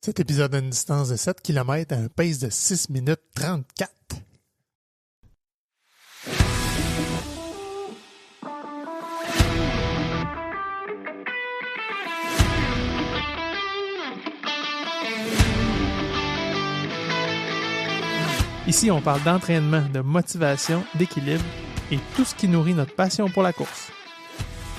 Cet épisode a une distance de 7 km à un pace de 6 minutes 34. Ici, on parle d'entraînement, de motivation, d'équilibre et tout ce qui nourrit notre passion pour la course.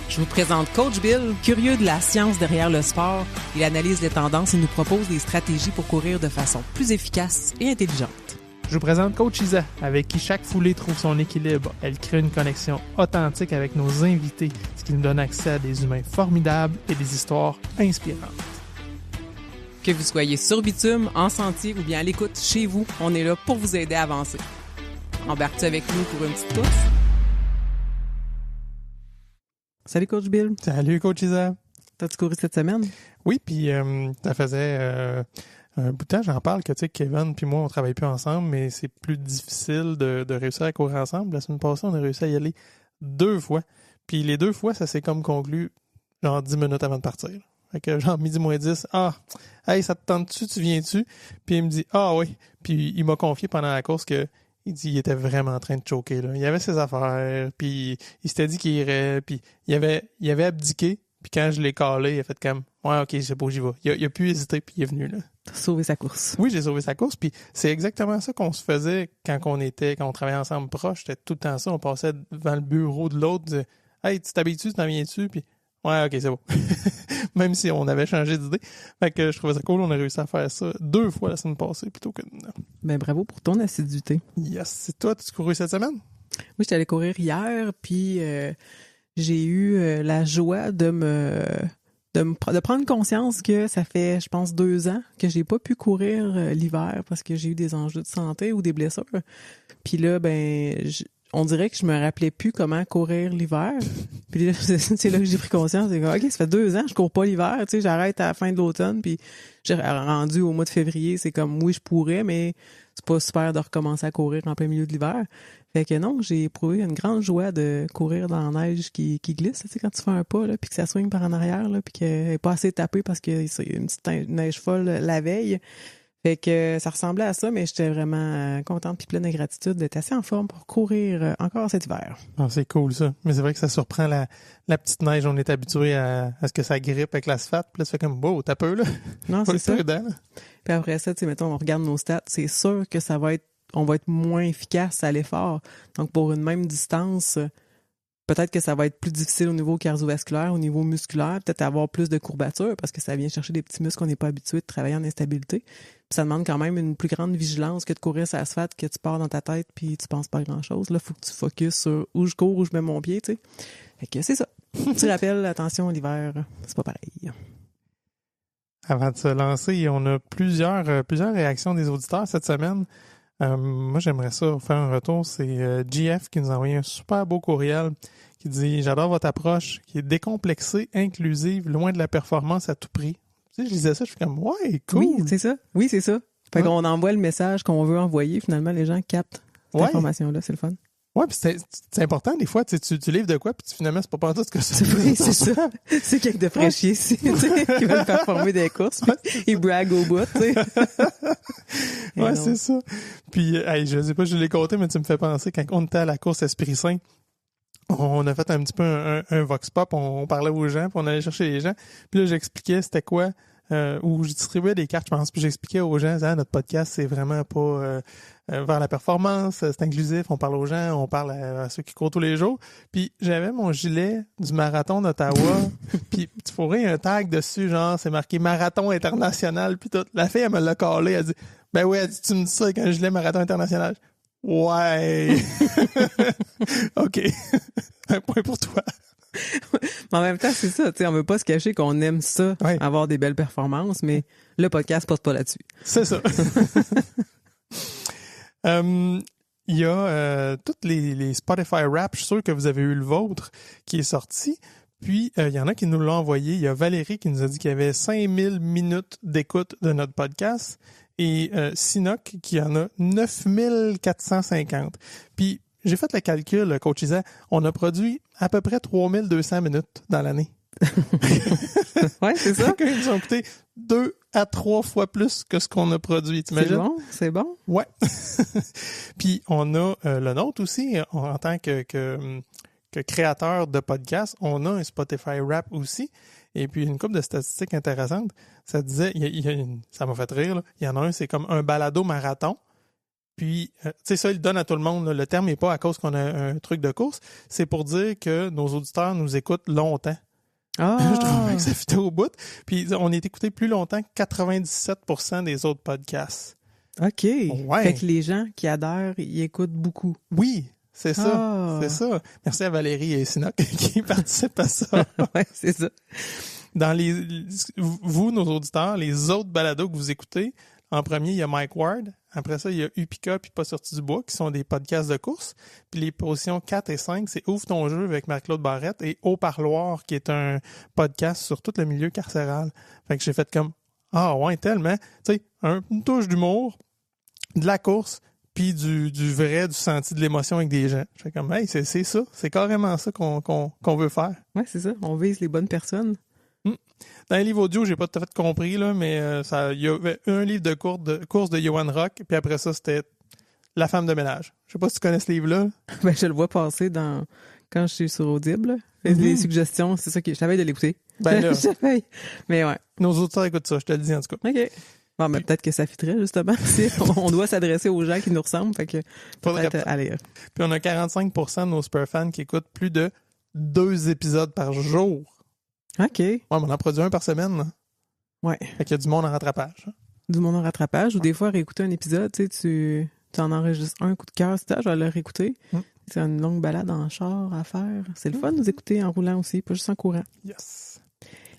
Je vous présente Coach Bill, curieux de la science derrière le sport. Il analyse les tendances et nous propose des stratégies pour courir de façon plus efficace et intelligente. Je vous présente Coach Isa, avec qui chaque foulée trouve son équilibre. Elle crée une connexion authentique avec nos invités, ce qui nous donne accès à des humains formidables et des histoires inspirantes. Que vous soyez sur bitume, en sentier ou bien à l'écoute chez vous, on est là pour vous aider à avancer. Embarques-tu avec nous pour une petite course? Salut Coach Bill. Salut Coach Isa. T'as-tu couru cette semaine? Oui, puis ça faisait un bout de temps, j'en parle, que tu sais, Kevin puis moi, on travaille plus ensemble, mais c'est plus difficile de réussir à courir ensemble. La semaine passée, on a réussi à y aller 2 fois. Puis les 2 fois, ça s'est comme conclu genre 10 minutes avant de partir. Fait que genre midi moins 10, hey, ça te tente-tu, tu viens-tu? Puis il me dit, oui. Puis il m'a confié pendant la course que il dit il était vraiment en train de choquer, là. Il avait ses affaires, puis il s'était dit qu'il irait, puis il avait abdiqué, puis quand je l'ai calé, il a fait comme ouais, ok, c'est beau, j'y vais. Il a pu hésiter, puis il est venu, là. T'as sauvé sa course. Oui, j'ai sauvé sa course, puis c'est exactement ça qu'on se faisait quand on travaillait ensemble proche. C'était tout le temps ça. On passait devant le bureau de l'autre, disait hey, tu t'habilles-tu, tu t'en viens-tu? Puis ouais, ok, c'est beau. Même si on avait changé d'idée. Fait que je trouvais ça cool, on a réussi à faire ça 2 fois la semaine passée plutôt que... Ben bravo pour ton assiduité. Yes, c'est toi, tu couru cette semaine? Oui, j'étais allée courir hier, puis j'ai eu la joie de prendre conscience que ça fait, je pense, 2 ans que j'ai pas pu courir l'hiver parce que j'ai eu des enjeux de santé ou des blessures. Puis là, on dirait que je me rappelais plus comment courir l'hiver. Puis là, c'est là que j'ai pris conscience. C'est OK, ça fait 2 ans que je cours pas l'hiver. Tu sais, j'arrête à la fin de l'automne. Puis j'ai rendu au mois de février. C'est comme, oui, je pourrais, mais c'est pas super de recommencer à courir en plein milieu de l'hiver. Fait que non, j'ai éprouvé une grande joie de courir dans la neige qui glisse. Tu sais, quand tu fais un pas, là, puis que ça swing par en arrière, là, puis qu'elle est pas assez tapée parce qu'il y a une petite neige folle la veille. Fait que ça ressemblait à ça, mais j'étais vraiment contente puis pleine de gratitude d'être assez en forme pour courir encore cet hiver. Ah, c'est cool ça. Mais c'est vrai que ça surprend la petite neige. On est habitué à ce que ça grippe avec l'asphalte. Puis là, ça fait comme, wow, t'as peu là. Non, c'est ça. Prudent, là. Puis après ça, tu sais, mettons, on regarde nos stats. C'est sûr que on va être moins efficace à l'effort. Donc, pour une même distance, peut-être que ça va être plus difficile au niveau cardiovasculaire, au niveau musculaire, peut-être avoir plus de courbatures parce que ça vient chercher des petits muscles qu'on n'est pas habitué de travailler en instabilité. Puis ça demande quand même une plus grande vigilance que de courir sur l'asphalte, que tu pars dans ta tête puis tu penses pas à grand-chose. Là, il faut que tu focuses sur où je cours, où je mets mon pied, tu sais. Fait que c'est ça. Tu rappelles, attention, l'hiver, c'est pas pareil. Avant de se lancer, on a plusieurs réactions des auditeurs cette semaine. Moi, j'aimerais ça faire un retour. C'est GF qui nous a envoyé un super beau courriel qui dit « J'adore votre approche qui est décomplexée, inclusive, loin de la performance à tout prix. » Tu sais, je lisais ça, je suis comme « Ouais, cool! » Oui, c'est ça. Oui, c'est ça. Fait qu'on envoie le message qu'on veut envoyer. Finalement, les gens captent cette information-là. C'est le fun. Ouais, puis c'est important, des fois, tu livres de quoi, puis finalement, c'est pas pendant tout ce que ça. Oui, c'est ça. C'est quelques de fraîchiers ici, qui veulent performer des courses, puis ils braguent au bout, tu sais. Ouais, c'est ça. Puis, je sais pas, je l'ai compté, mais tu me fais penser, quand on était à la course Esprit Saint, on a fait un petit peu un vox pop, on parlait aux gens, puis on allait chercher les gens, puis là, j'expliquais c'était quoi, où je distribuais des cartes, je pense, puis j'expliquais aux gens, notre podcast, c'est vraiment pas vers la performance, c'est inclusif, on parle aux gens, on parle à ceux qui courent tous les jours. Puis j'avais mon gilet du marathon d'Ottawa, puis tu ferais un tag dessus, genre, c'est marqué marathon international, puis tout. La fille, elle me l'a collé, elle dit, ben oui, elle dit, tu me dis ça avec un gilet marathon international. Ouais. OK. Un point pour toi. Mais en même temps, c'est ça, tu sais, on veut pas se cacher qu'on aime ça, avoir des belles performances, mais le podcast porte pas là-dessus. C'est ça. Il y a toutes les Spotify Rap, je suis sûr que vous avez eu le vôtre, qui est sorti. Puis, il y en a qui nous l'ont envoyé. Il y a Valérie qui nous a dit qu'il y avait 5000 minutes d'écoute de notre podcast. Et Sinoc qui en a 9450. Puis, j'ai fait le calcul, Coach Isa, on a produit à peu près 3200 minutes dans l'année. Ouais, c'est ça. Ils nous ont coûté 2 à 3 fois plus que ce qu'on a produit, t'imagines? C'est bon. Ouais. Puis on a le nôtre aussi, en tant que créateur de podcast, on a un Spotify Rap aussi. Et puis une couple de statistiques intéressantes. Ça disait, ça m'a fait rire, là. Il y en a un, c'est comme un balado marathon. Puis, tu sais, ça, il le donne à tout le monde, là. Le terme n'est pas à cause qu'on a un truc de course. C'est pour dire que nos auditeurs nous écoutent longtemps. Ah! Je trouvais que ça fitait au bout. Puis, on est écouté plus longtemps que 97% des autres podcasts. OK. Ouais. Fait que les gens qui adhèrent, ils écoutent beaucoup. Oui, c'est ça. Ah. C'est ça. Merci à Valérie et Sinoc qui participent à ça. Ouais, c'est ça. Dans vous, nos auditeurs, les autres balados que vous écoutez, en premier, il y a Mike Ward. Après ça, il y a Upika puis Pas sorti du bois, qui sont des podcasts de course. Puis les positions 4 et 5, c'est Ouvre ton jeu avec Marc-Claude Barrette et Au parloir, qui est un podcast sur tout le milieu carcéral. Fait que j'ai fait comme, ah ouais, tellement. Tu sais, une touche d'humour, de la course, puis du vrai, du senti, de l'émotion avec des gens. Je fais comme, hey, c'est ça. C'est carrément ça qu'on veut faire. Ouais, c'est ça. On vise les bonnes personnes. Dans les livres audio, j'ai pas tout à fait compris, là, mais il y avait un livre de course de Johan Rock, puis après ça, c'était La femme de ménage. Je sais pas si tu connais ce livre-là. Ben, je le vois passer quand je suis sur Audible. Les suggestions, c'est ça qui. Je t'avais de l'écouter. Ben là, Mais ouais. nos auditeurs écoutent ça, je te le dis en tout cas. OK. Bon, mais peut-être que ça fitterait, justement. On doit s'adresser aux gens qui nous ressemblent, fait que peut-être aller. Puis on a 45% de nos superfans qui écoutent plus de 2 épisodes par jour. OK. Ouais, mais on en produit un par semaine. Là. Ouais. Fait qu'il y a du monde en rattrapage. Hein. Du monde en rattrapage, ou des fois, réécouter un épisode, tu en enregistres un coup de cœur, je vais le réécouter. C'est une longue balade en char à faire. C'est le fun de nous écouter en roulant aussi, pas juste en courant. Yes.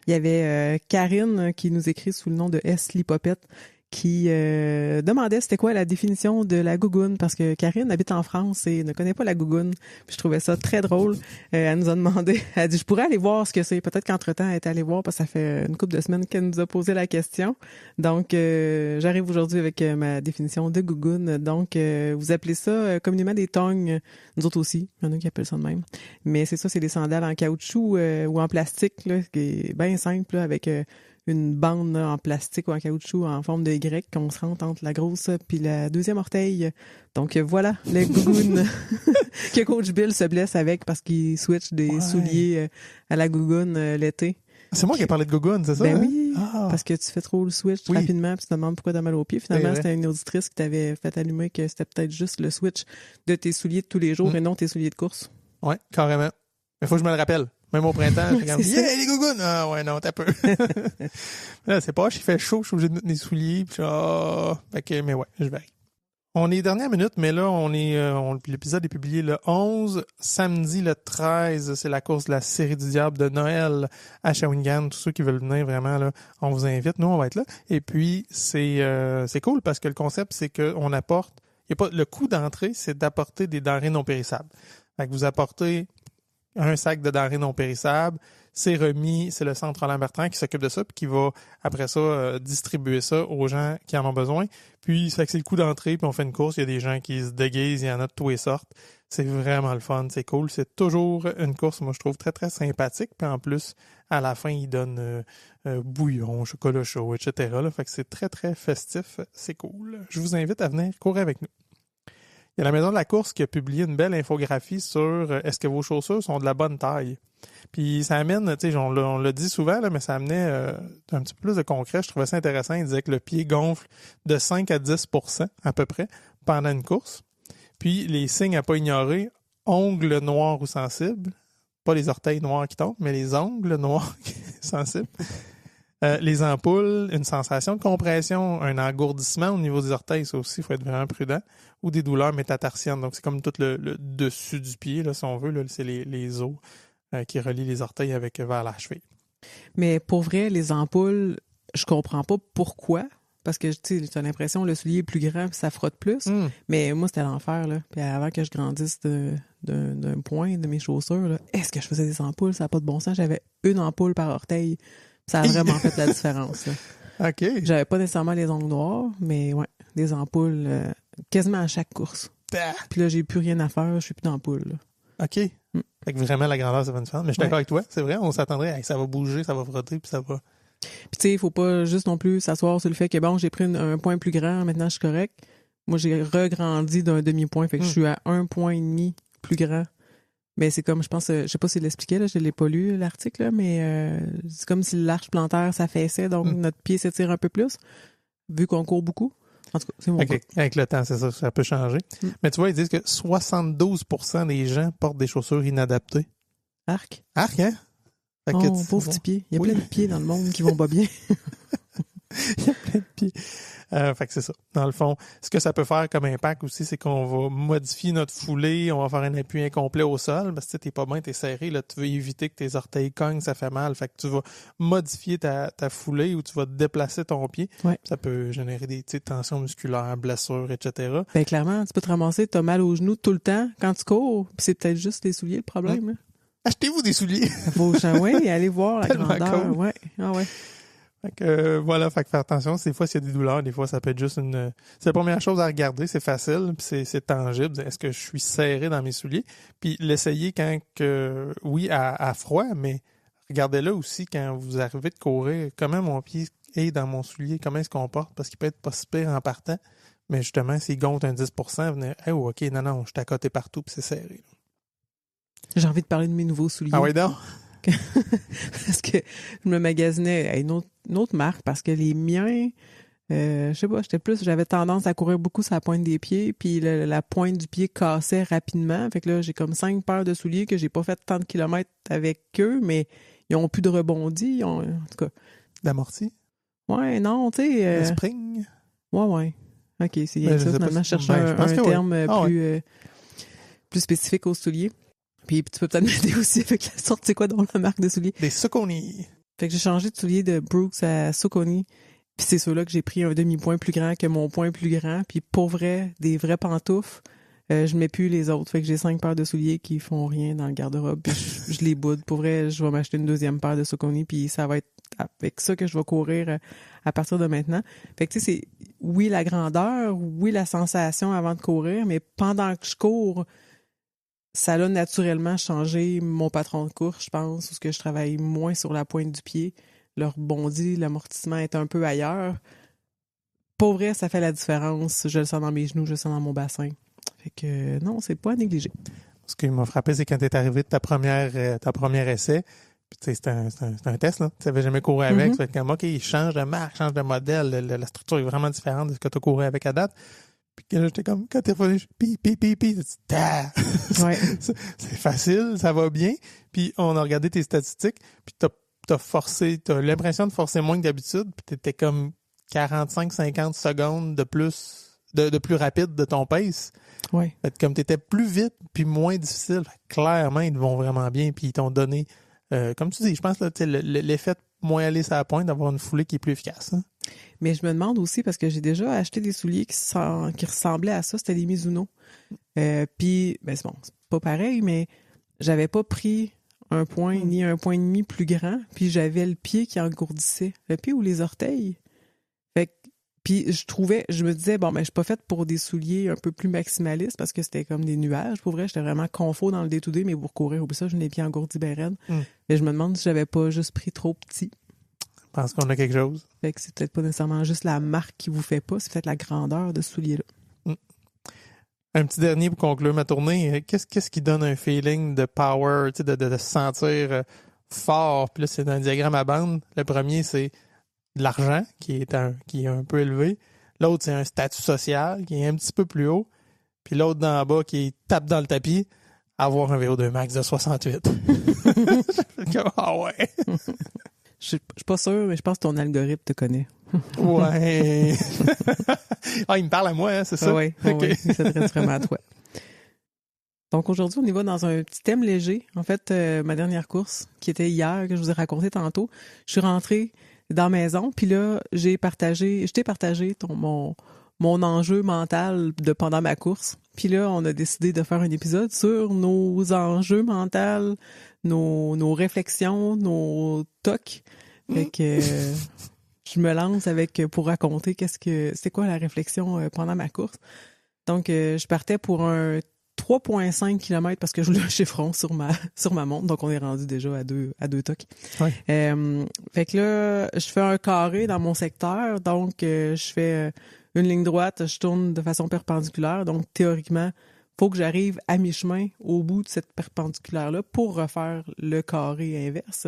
Il y avait Karine qui nous écrit sous le nom de S. Lipopette qui demandait c'était quoi la définition de la gougoune, parce que Karine habite en France et ne connaît pas la gougoune. Puis je trouvais ça très drôle. Elle nous a demandé, elle a dit, je pourrais aller voir ce que c'est. Peut-être qu'entre-temps, elle est allée voir, parce que ça fait une couple de semaines qu'elle nous a posé la question. Donc, j'arrive aujourd'hui avec ma définition de gougoune. Donc, vous appelez ça communément des tongs. Nous autres aussi, il y en a qui appellent ça de même. Mais c'est ça, c'est des sandales en caoutchouc ou en plastique, là, qui est bien simple, là, avec une bande là, en plastique ou en caoutchouc en forme de Y qu'on se rentre entre la grosse puis la deuxième orteil. Donc voilà, le gougoune que Coach Bill se blesse avec parce qu'il switch des souliers à la gougoune l'été. C'est moi qui ai parlé de gougoune, c'est ça? Ben hein? oui, parce que tu fais trop le switch rapidement puis tu te demandes pourquoi t'as mal aux pieds. Finalement, c'était une auditrice qui t'avait fait allumer que c'était peut-être juste le switch de tes souliers de tous les jours et non tes souliers de course. Ouais, carrément. Mais faut que je me le rappelle. Même au printemps, je suis comme, yeah, les gougounes! Ah ouais, non, t'as peu. Là, c'est pas, il fait chaud, je suis obligé de mettre mes souliers, puis mais ouais, je vais. On est dernière minute, mais là, l'épisode est publié le 11, samedi le 13, c'est la course de la série du diable de Noël à Shawinigan. Tous ceux qui veulent venir, vraiment, là, on vous invite, nous, on va être là. Et puis, c'est cool parce que le concept, c'est qu'on apporte, le coût d'entrée, c'est d'apporter des denrées non périssables. Fait que vous apportez un sac de denrées non périssables, c'est remis, c'est le Centre Roland-Bertrand qui s'occupe de ça, puis qui va, après ça, distribuer ça aux gens qui en ont besoin. Puis, ça fait que c'est le coup d'entrée, puis on fait une course, il y a des gens qui se déguisent, il y en a de toutes les sortes. C'est vraiment le fun, c'est cool. C'est toujours une course, moi, je trouve très, très sympathique. Puis en plus, à la fin, ils donnent bouillon, chocolat chaud, etc. Là. Fait que c'est très, très festif. C'est cool. Je vous invite à venir courir avec nous. Il y a la Maison de la course qui a publié une belle infographie sur est-ce que vos chaussures sont de la bonne taille. Puis ça amène, tu sais, on l'a dit souvent, là, mais ça amenait un petit peu plus de concret. Je trouvais ça intéressant. Il disait que le pied gonfle de 5 à 10% à peu près pendant une course. Puis les signes à pas ignorer, ongles noirs ou sensibles. Pas les orteils noirs qui tombent, mais les ongles noirs sensibles. Les ampoules, une sensation de compression, un engourdissement au niveau des orteils, ça aussi, il faut être vraiment prudent, ou des douleurs métatarsiennes. Donc, c'est comme tout le dessus du pied, là, si on veut, là, c'est les os qui relient les orteils vers la cheville. Mais pour vrai, les ampoules, je comprends pas pourquoi. Parce que tu as l'impression que le soulier est plus grand et ça frotte plus. Mais moi, c'était l'enfer. Là. Puis avant que je grandisse d'un point de mes chaussures, là, est-ce que je faisais des ampoules? Ça n'a pas de bon sens. J'avais une ampoule par orteil. Ça a vraiment fait la différence. Là. OK. J'avais pas nécessairement les ongles noirs, mais ouais, des ampoules quasiment à chaque course. Puis là, j'ai plus rien à faire. Je suis plus d'ampoule. OK. Fait que vraiment, la grandeur, ça va une différence. Mais je suis d'accord avec toi. C'est vrai, on s'attendrait, hey, ça va bouger, ça va frotter, puis ça va... Puis tu sais, il faut pas juste non plus s'asseoir sur le fait que bon, j'ai pris un point plus grand, maintenant je suis correct. Moi, j'ai regrandi d'un demi-point, fait que je suis à 1,5 point plus grand. Mais c'est comme, je pense, je sais pas s'il l'expliquait, là, je l'ai pas lu, l'article, là, mais c'est comme si l'arche plantaire s'affaissait, donc notre pied s'étire un peu plus, vu qu'on court beaucoup. En tout cas, c'est mon cas. Avec le temps, c'est ça peut changer. Mais tu vois, ils disent que 72% des gens portent des chaussures inadaptées. Arc, hein? Fait que pauvre petit pied. Il y a plein de pieds dans le monde qui vont pas bien. Il y a plein de pieds. Fait que c'est ça. Dans le fond, ce que ça peut faire comme impact aussi, c'est qu'on va modifier notre foulée, on va faire un appui incomplet au sol, parce que t'es pas bien, t'es serré, là, tu veux éviter que tes orteils cognent, ça fait mal. Fait que tu vas modifier ta foulée ou tu vas déplacer ton pied. Ouais. Ça peut générer des tensions musculaires, blessures, etc. Ben clairement, tu peux te ramasser, t'as mal aux genoux tout le temps quand tu cours, puis c'est peut-être juste les souliers le problème. Là. Achetez-vous des souliers! Faut aller voir la grandeur. Cool. Ouais. Ah ouais. Fait que voilà, fait que faire attention, des fois s'il y a des douleurs, des fois ça peut être juste c'est la première chose à regarder, c'est facile, puis c'est tangible. Est-ce que je suis serré dans mes souliers? Puis l'essayer quand que oui, à froid, mais regardez-le aussi quand vous arrivez de courir, comment mon pied est dans mon soulier, comment il se comporte, parce qu'il peut être pas si pire en partant, mais justement, s'il gonfle un 10%, venez, oh, ok, non, je suis à côté partout, puis c'est serré. J'ai envie de parler de mes nouveaux souliers. Ah oui, donc? Parce que je me magasinais à une autre marque parce que les miens, je sais pas, j'avais tendance à courir beaucoup sur la pointe des pieds, puis la pointe du pied cassait rapidement. Fait que là, j'ai comme 5 paires de souliers que j'ai pas fait tant de kilomètres avec eux, mais ils ont plus de rebondi. En tout cas. D'amorti? Ouais, non, tu sais. Le spring? Ouais. OK, c'est bien ça. Finalement, je cherche un terme plus spécifique aux souliers. Puis tu peux peut-être m'aider aussi avec la sorte, c'est quoi dans la marque de souliers? Des Saucony. Fait que j'ai changé de souliers de Brooks à Saucony. Puis c'est ceux-là que j'ai pris un demi-point plus grand que mon point plus grand. Puis pour vrai, des vrais pantoufles, je mets plus les autres. Fait que j'ai 5 paires de souliers qui font rien dans le garde-robe. Puis je les boude. Pour vrai, je vais m'acheter une deuxième paire de Saucony. Puis ça va être avec ça que je vais courir à partir de maintenant. Fait que tu sais, c'est oui la grandeur, oui la sensation avant de courir, mais pendant que je cours, ça a naturellement changé mon patron de course, je pense, parce que je travaille moins sur la pointe du pied. Le rebondi, l'amortissement est un peu ailleurs. Pour vrai, ça fait la différence. Je le sens dans mes genoux, je le sens dans mon bassin. Fait que non, c'est pas à négliger. Ce qui m'a frappé, c'est quand t'es arrivé de ta première essai, puis tu sais, c'est un test, là. Tu n'avais jamais couru avec. Ça fait comme, OK, il change de marque, change de modèle. La structure est vraiment différente de ce que tu as couru avec à date. Puis là, j'étais comme, quand t'es revenu, c'est facile, ça va bien. Puis on a regardé tes statistiques, puis t'as l'impression de forcer moins que d'habitude, puis t'étais comme 45-50 secondes de plus rapide de ton pace. Ouais. Fait que comme t'étais plus vite, puis moins difficile, clairement, ils te vont vraiment bien, puis ils t'ont donné, comme tu dis, je pense, là, l'effet de moins aller sur la pointe, d'avoir une foulée qui est plus efficace. Hein? Mais je me demande aussi, parce que j'ai déjà acheté des souliers qui ressemblaient à ça, c'était les Mizuno. Puis, ben c'est bon, c'est pas pareil, mais j'avais pas pris un point ni un point et demi plus grand, puis j'avais le pied qui engourdissait. Le pied ou les orteils. Fait que, puis je me disais, bon, ben je suis pas faite pour des souliers un peu plus maximalistes, parce que c'était comme des nuages. Pour vrai, j'étais vraiment confort dans le day-to-day, mais pour courir, oublie ça, j'ai les pieds engourdis ben raides. Mais je me demande si j'avais pas juste pris trop petit. Je pense qu'on a quelque chose. Fait que c'est peut-être pas nécessairement juste la marque qui vous fait pas, c'est peut-être la grandeur de ce soulier-là. Un petit dernier pour conclure ma tournée. Qu'est-ce qui donne un feeling de power, tu sais, de se sentir fort? Puis là, c'est un diagramme à bande. Le premier, c'est de l'argent, qui est un peu élevé. L'autre, c'est un statut social, qui est un petit peu plus haut. Puis l'autre d'en bas, qui tape dans le tapis, avoir un VO2 max de 68. Ah ouais! Je suis pas sûre, mais je pense que ton algorithme te connaît. Ouais. Il me parle à moi, hein, c'est ça? Oui, okay. Il s'adresse vraiment à toi. Donc aujourd'hui, on y va dans un petit thème léger. En fait, ma dernière course, qui était hier, que je vous ai raconté tantôt, je suis rentrée dans la maison, puis là, je t'ai partagé mon enjeu mental de pendant ma course. Puis là, on a décidé de faire un épisode sur nos enjeux mentaux, nos réflexions, nos tocs. Fait que je me lance pour raconter c'est quoi la réflexion pendant ma course. Donc, je partais pour un 3,5 km parce que je voulais un chiffron sur ma montre. Donc, on est rendu déjà à deux tocs. Ouais. Fait que là, je fais un carré dans mon secteur. Donc, je fais une ligne droite, je tourne de façon perpendiculaire. Donc, théoriquement, faut que j'arrive à mi-chemin au bout de cette perpendiculaire-là pour refaire le carré inverse.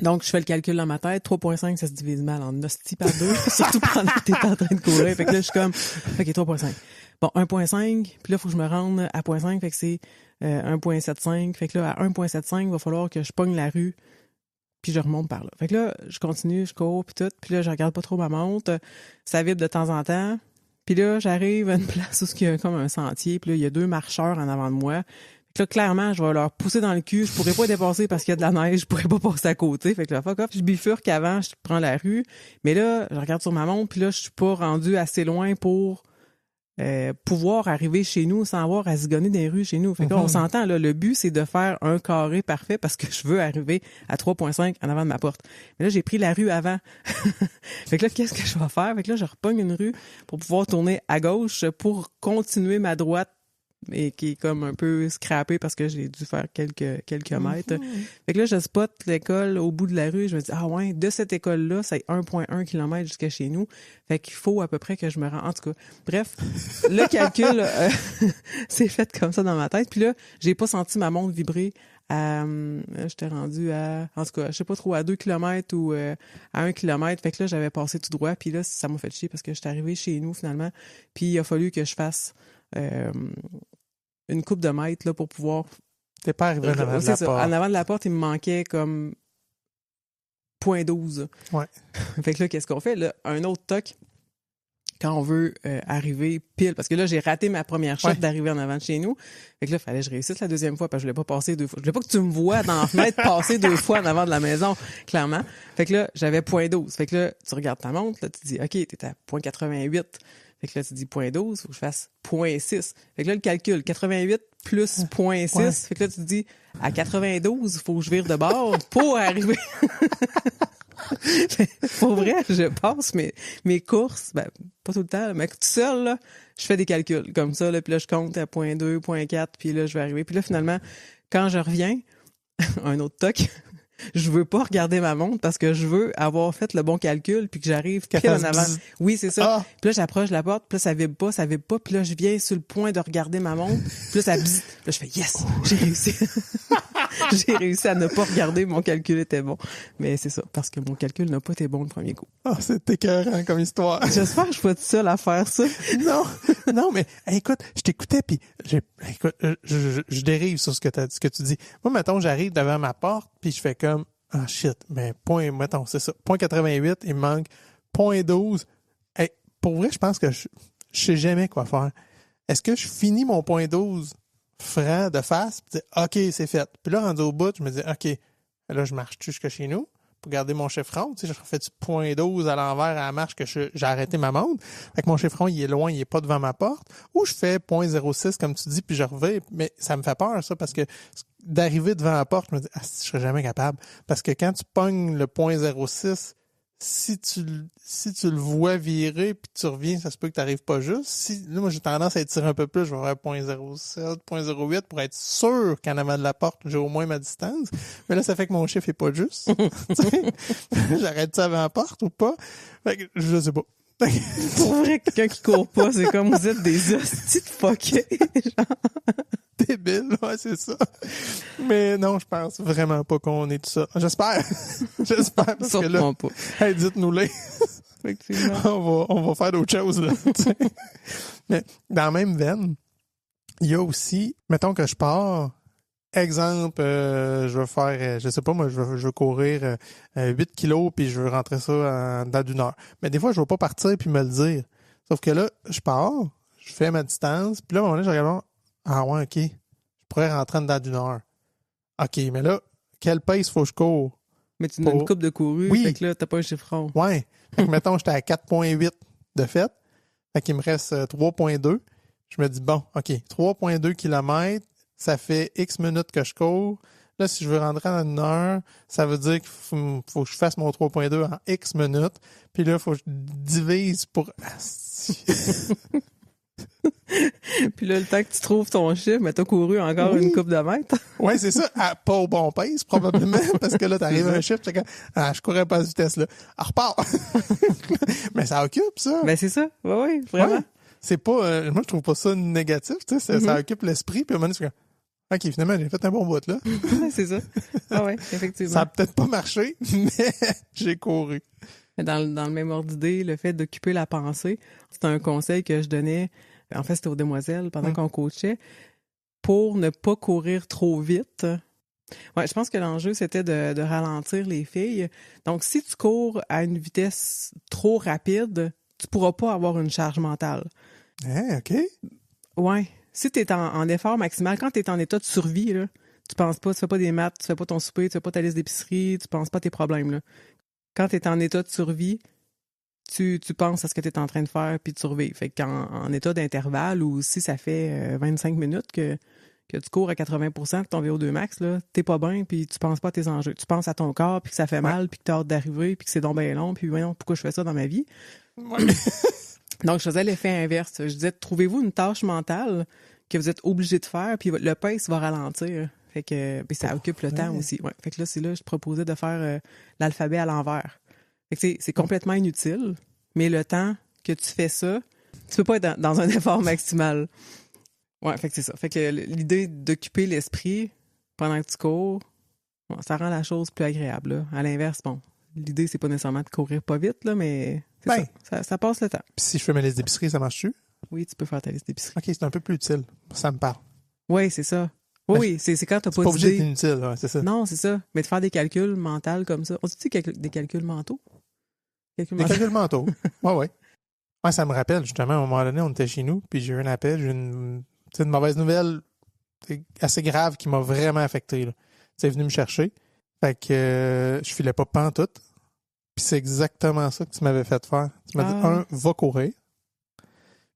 Donc, je fais le calcul dans ma tête. 3,5, ça se divise mal en hostie par 2. Surtout pendant que t'es en train de courir. Fait que là, je suis comme, OK, 3,5. Bon, 1,5. Puis là, il faut que je me rende à 0,5. Fait que c'est 1,75. Fait que là, à 1,75, il va falloir que je pogne la rue puis je remonte par là. Fait que là, je continue, je cours, puis tout. Puis là, je regarde pas trop ma montre. Ça vibre de temps en temps. Puis là, j'arrive à une place où il y a comme un sentier. Puis là, il y a 2 marcheurs en avant de moi. Fait que là, clairement, je vais leur pousser dans le cul. Je pourrais pas dépasser parce qu'il y a de la neige. Je pourrais pas passer à côté. Fait que là, fuck off. Je bifurque avant, je prends la rue. Mais là, je regarde sur ma montre. Puis là, je suis pas rendu assez loin pour pouvoir arriver chez nous sans avoir à zigonner des rues chez nous. Fait que là, on s'entend, là, le but, c'est de faire un carré parfait parce que je veux arriver à 3,5 en avant de ma porte. Mais là, j'ai pris la rue avant. Fait que là, qu'est-ce que je vais faire? Fait que là, je repogne une rue pour pouvoir tourner à gauche pour continuer ma droite, mais qui est comme un peu scrappée parce que j'ai dû faire quelques mètres. Fait que là, je spot l'école au bout de la rue. Je me dis, ah ouais, de cette école-là, c'est 1,1 km jusqu'à chez nous. Fait qu'il faut à peu près que je me rende. En tout cas, bref, le calcul c'est fait comme ça dans ma tête. Puis là, j'ai pas senti ma montre vibrer. J'étais rendu à, en tout cas, je sais pas trop, à 2 km ou à 1 km. Fait que là, j'avais passé tout droit. Puis là, ça m'a fait chier parce que j'étais arrivée chez nous finalement. Puis il a fallu que je fasse une coupe de mètres là, pour pouvoir... T'es pas arrivé en avant de la porte. En avant de la porte, il me manquait comme 0,12. Ouais. Fait que là, qu'est-ce qu'on fait? Là, un autre toc, quand on veut arriver pile, parce que là, j'ai raté ma première shot d'arriver en avant de chez nous. Fait que là, il fallait que je réussisse la deuxième fois, parce que je voulais pas passer 2 fois. Je voulais pas que tu me vois dans la fenêtre passer 2 fois en avant de la maison, clairement. Fait que là, j'avais 0,12. Fait que là, tu regardes ta montre, là, tu dis, OK, t'es à 0,88. Fait que là, tu dis 0,12, faut que je fasse 0,6. Fait que là, le calcul, 88 plus 0,6. Ouais. Fait que là, tu te dis, à 92, faut que je vire de bord pour arriver. Pour vrai, je passe mes courses, ben, pas tout le temps, mais tout seul, là, je fais des calculs comme ça, là, puis là, je compte à 0,2, 0,4, puis là, je vais arriver. Puis là, finalement, quand je reviens, un autre toc, je veux pas regarder ma montre parce que je veux avoir fait le bon calcul puis que j'arrive pile en avant. Oui, c'est ça. Ah. Puis là, j'approche la porte, puis là, ça vibre pas. Puis là, je viens sur le point de regarder ma montre. Puis là, ça bzz. Puis là, je fais « Yes! J'ai réussi! » J'ai réussi à ne pas regarder. Mon calcul était bon. Mais c'est ça, parce que mon calcul n'a pas été bon le premier coup. Ah, c'est écœurant comme histoire. J'espère que je suis pas toute seule à faire ça. Non, mais écoute, je t'écoutais puis je dérive sur ce que tu dis. Moi, mettons, j'arrive devant ma porte puis je fais comme ah shit, mais mettons, c'est ça. 0,88, il me manque 0,12. Hey, pour vrai, je pense que je sais jamais quoi faire. Est-ce que je finis mon 0,12 franc de face puis OK, c'est fait. Puis là, rendu au bout, je me dis OK, là, je marche jusqu'à chez nous pour garder mon chiffron. Tu sais, je refais du 0,12 à l'envers à la marche que j'ai arrêté ma montre. Fait que mon chiffron, il est loin, il est pas devant ma porte. Ou je fais 0,06 comme tu dis, puis je reviens. Mais ça me fait peur, ça, parce que d'arriver devant la porte, je me dis, je serais jamais capable. Parce que quand tu pognes le 0,06, si tu le vois virer puis tu reviens, ça se peut que tu n'arrives pas juste. Là, moi, j'ai tendance à étirer un peu plus. Je vais faire 0,07, 0,08 pour être sûr qu'en avant de la porte, j'ai au moins ma distance. Mais là, ça fait que mon chiffre est pas juste. J'arrête ça avant la porte ou pas? Fait que, je sais pas. Pour vrai, quelqu'un qui court pas, c'est comme vous êtes des hosties de fuckés. Débile, ouais, c'est ça. Mais non, je pense vraiment pas qu'on est tout ça. J'espère. J'espère. Parce que là, pas. Hey, dites-nous-les. Effectivement. On va faire d'autres choses, là. Mais dans la même veine, il y a aussi, mettons que je pars, exemple, je veux faire, je sais pas, moi, je veux courir 8 kilos puis je veux rentrer ça dans d'une heure. Mais des fois, je veux pas partir puis me le dire. Sauf que là, je pars, je fais ma distance, puis là, à un moment donné, je regarde, ah ouais, OK, je pourrais rentrer dans d'une heure. OK, mais là, quelle pace faut que je cours? Mais tu n'as une coupe de couru, oui. Fait que là, t'as pas un chiffron. Ouais. Fait que mettons, j'étais à 4,8 de fait. Fait qu'il me reste 3,2. Je me dis, bon, OK, 3,2 km, ça fait X minutes que je cours. Là, si je veux rentrer dans une heure, ça veut dire qu'il faut que je fasse mon 3,2 en X minutes. Puis là, il faut que je divise pour... Puis là, le temps que tu trouves ton chiffre, mais t'as couru encore une couple de mètres. Ouais, c'est ça. Pas au bon pace, probablement, parce que là, t'arrives à un chiffre, tu je courais pas à cette vitesse-là. Ah, repars! Mais ça occupe, ça. Ben, c'est ça. Oui, vraiment. Ouais. C'est pas, moi, je trouve pas ça négatif, tu sais, ça occupe l'esprit, puis à un moment donné, c'est comme, OK, finalement, j'ai fait un bon bout, là. C'est ça. Ah ouais, effectivement. Ça a peut-être pas marché, mais j'ai couru. Dans le même ordre d'idée, le fait d'occuper la pensée, c'est un conseil que je donnais, en fait, c'était aux demoiselles pendant qu'on coachait, pour ne pas courir trop vite. Ouais, je pense que l'enjeu, c'était de ralentir les filles. Donc, si tu cours à une vitesse trop rapide, tu pourras pas avoir une charge mentale. Ah, OK. Ouais. Si tu es en effort maximal, quand tu es en état de survie, là, tu penses pas, tu fais pas des maths, tu fais pas ton souper, tu fais pas ta liste d'épicerie, tu penses pas à tes problèmes, là. Quand tu es en état de survie, tu penses à ce que tu es en train de faire puis tu survives. Fait qu'en état d'intervalle ou si ça fait 25 minutes que tu cours à 80% de ton VO2 max, là, t'es pas bien puis tu penses pas à tes enjeux. Tu penses à ton corps puis que ça fait mal puis que t'as hâte d'arriver puis que c'est donc bien long puis voyons, pourquoi je fais ça dans ma vie? Ouais. Donc, je faisais l'effet inverse. Je disais, trouvez-vous une tâche mentale que vous êtes obligé de faire puis le pace va ralentir. Fait que puis ça occupe le temps aussi. Ouais. Fait que là, c'est là je proposais de faire l'alphabet à l'envers. Fait que c'est complètement inutile, mais le temps que tu fais ça, tu peux pas être dans un effort maximal. Ouais, fait que c'est ça. Fait que l'idée d'occuper l'esprit pendant que tu cours, bon, ça rend la chose plus agréable. Là. À l'inverse, bon, l'idée, c'est pas nécessairement de courir pas vite, là, mais ça passe le temps. Puis si je fais ma liste d'épicerie, ça marche-tu? Oui, tu peux faire ta liste d'épicerie. OK, c'est un peu plus utile. Ça me parle. Oui, c'est ça. Oui, c'est quand t'as pas d'idée. C'est pas obligé d'idée. d'être inutile, ouais, c'est ça. Non, c'est ça. Mais de faire des calculs mentaux comme ça. On dit des calculs mentaux? Des calculs mentaux. Ouais. Ouais, ça me rappelle, justement, à un moment donné, on était chez nous, puis j'ai eu un appel, j'ai eu une mauvaise nouvelle assez grave qui m'a vraiment affecté. C'est venu me chercher. Fait que je filais pas pantoute. Puis c'est exactement ça que tu m'avais fait faire. Tu m'as dit, 1, va courir.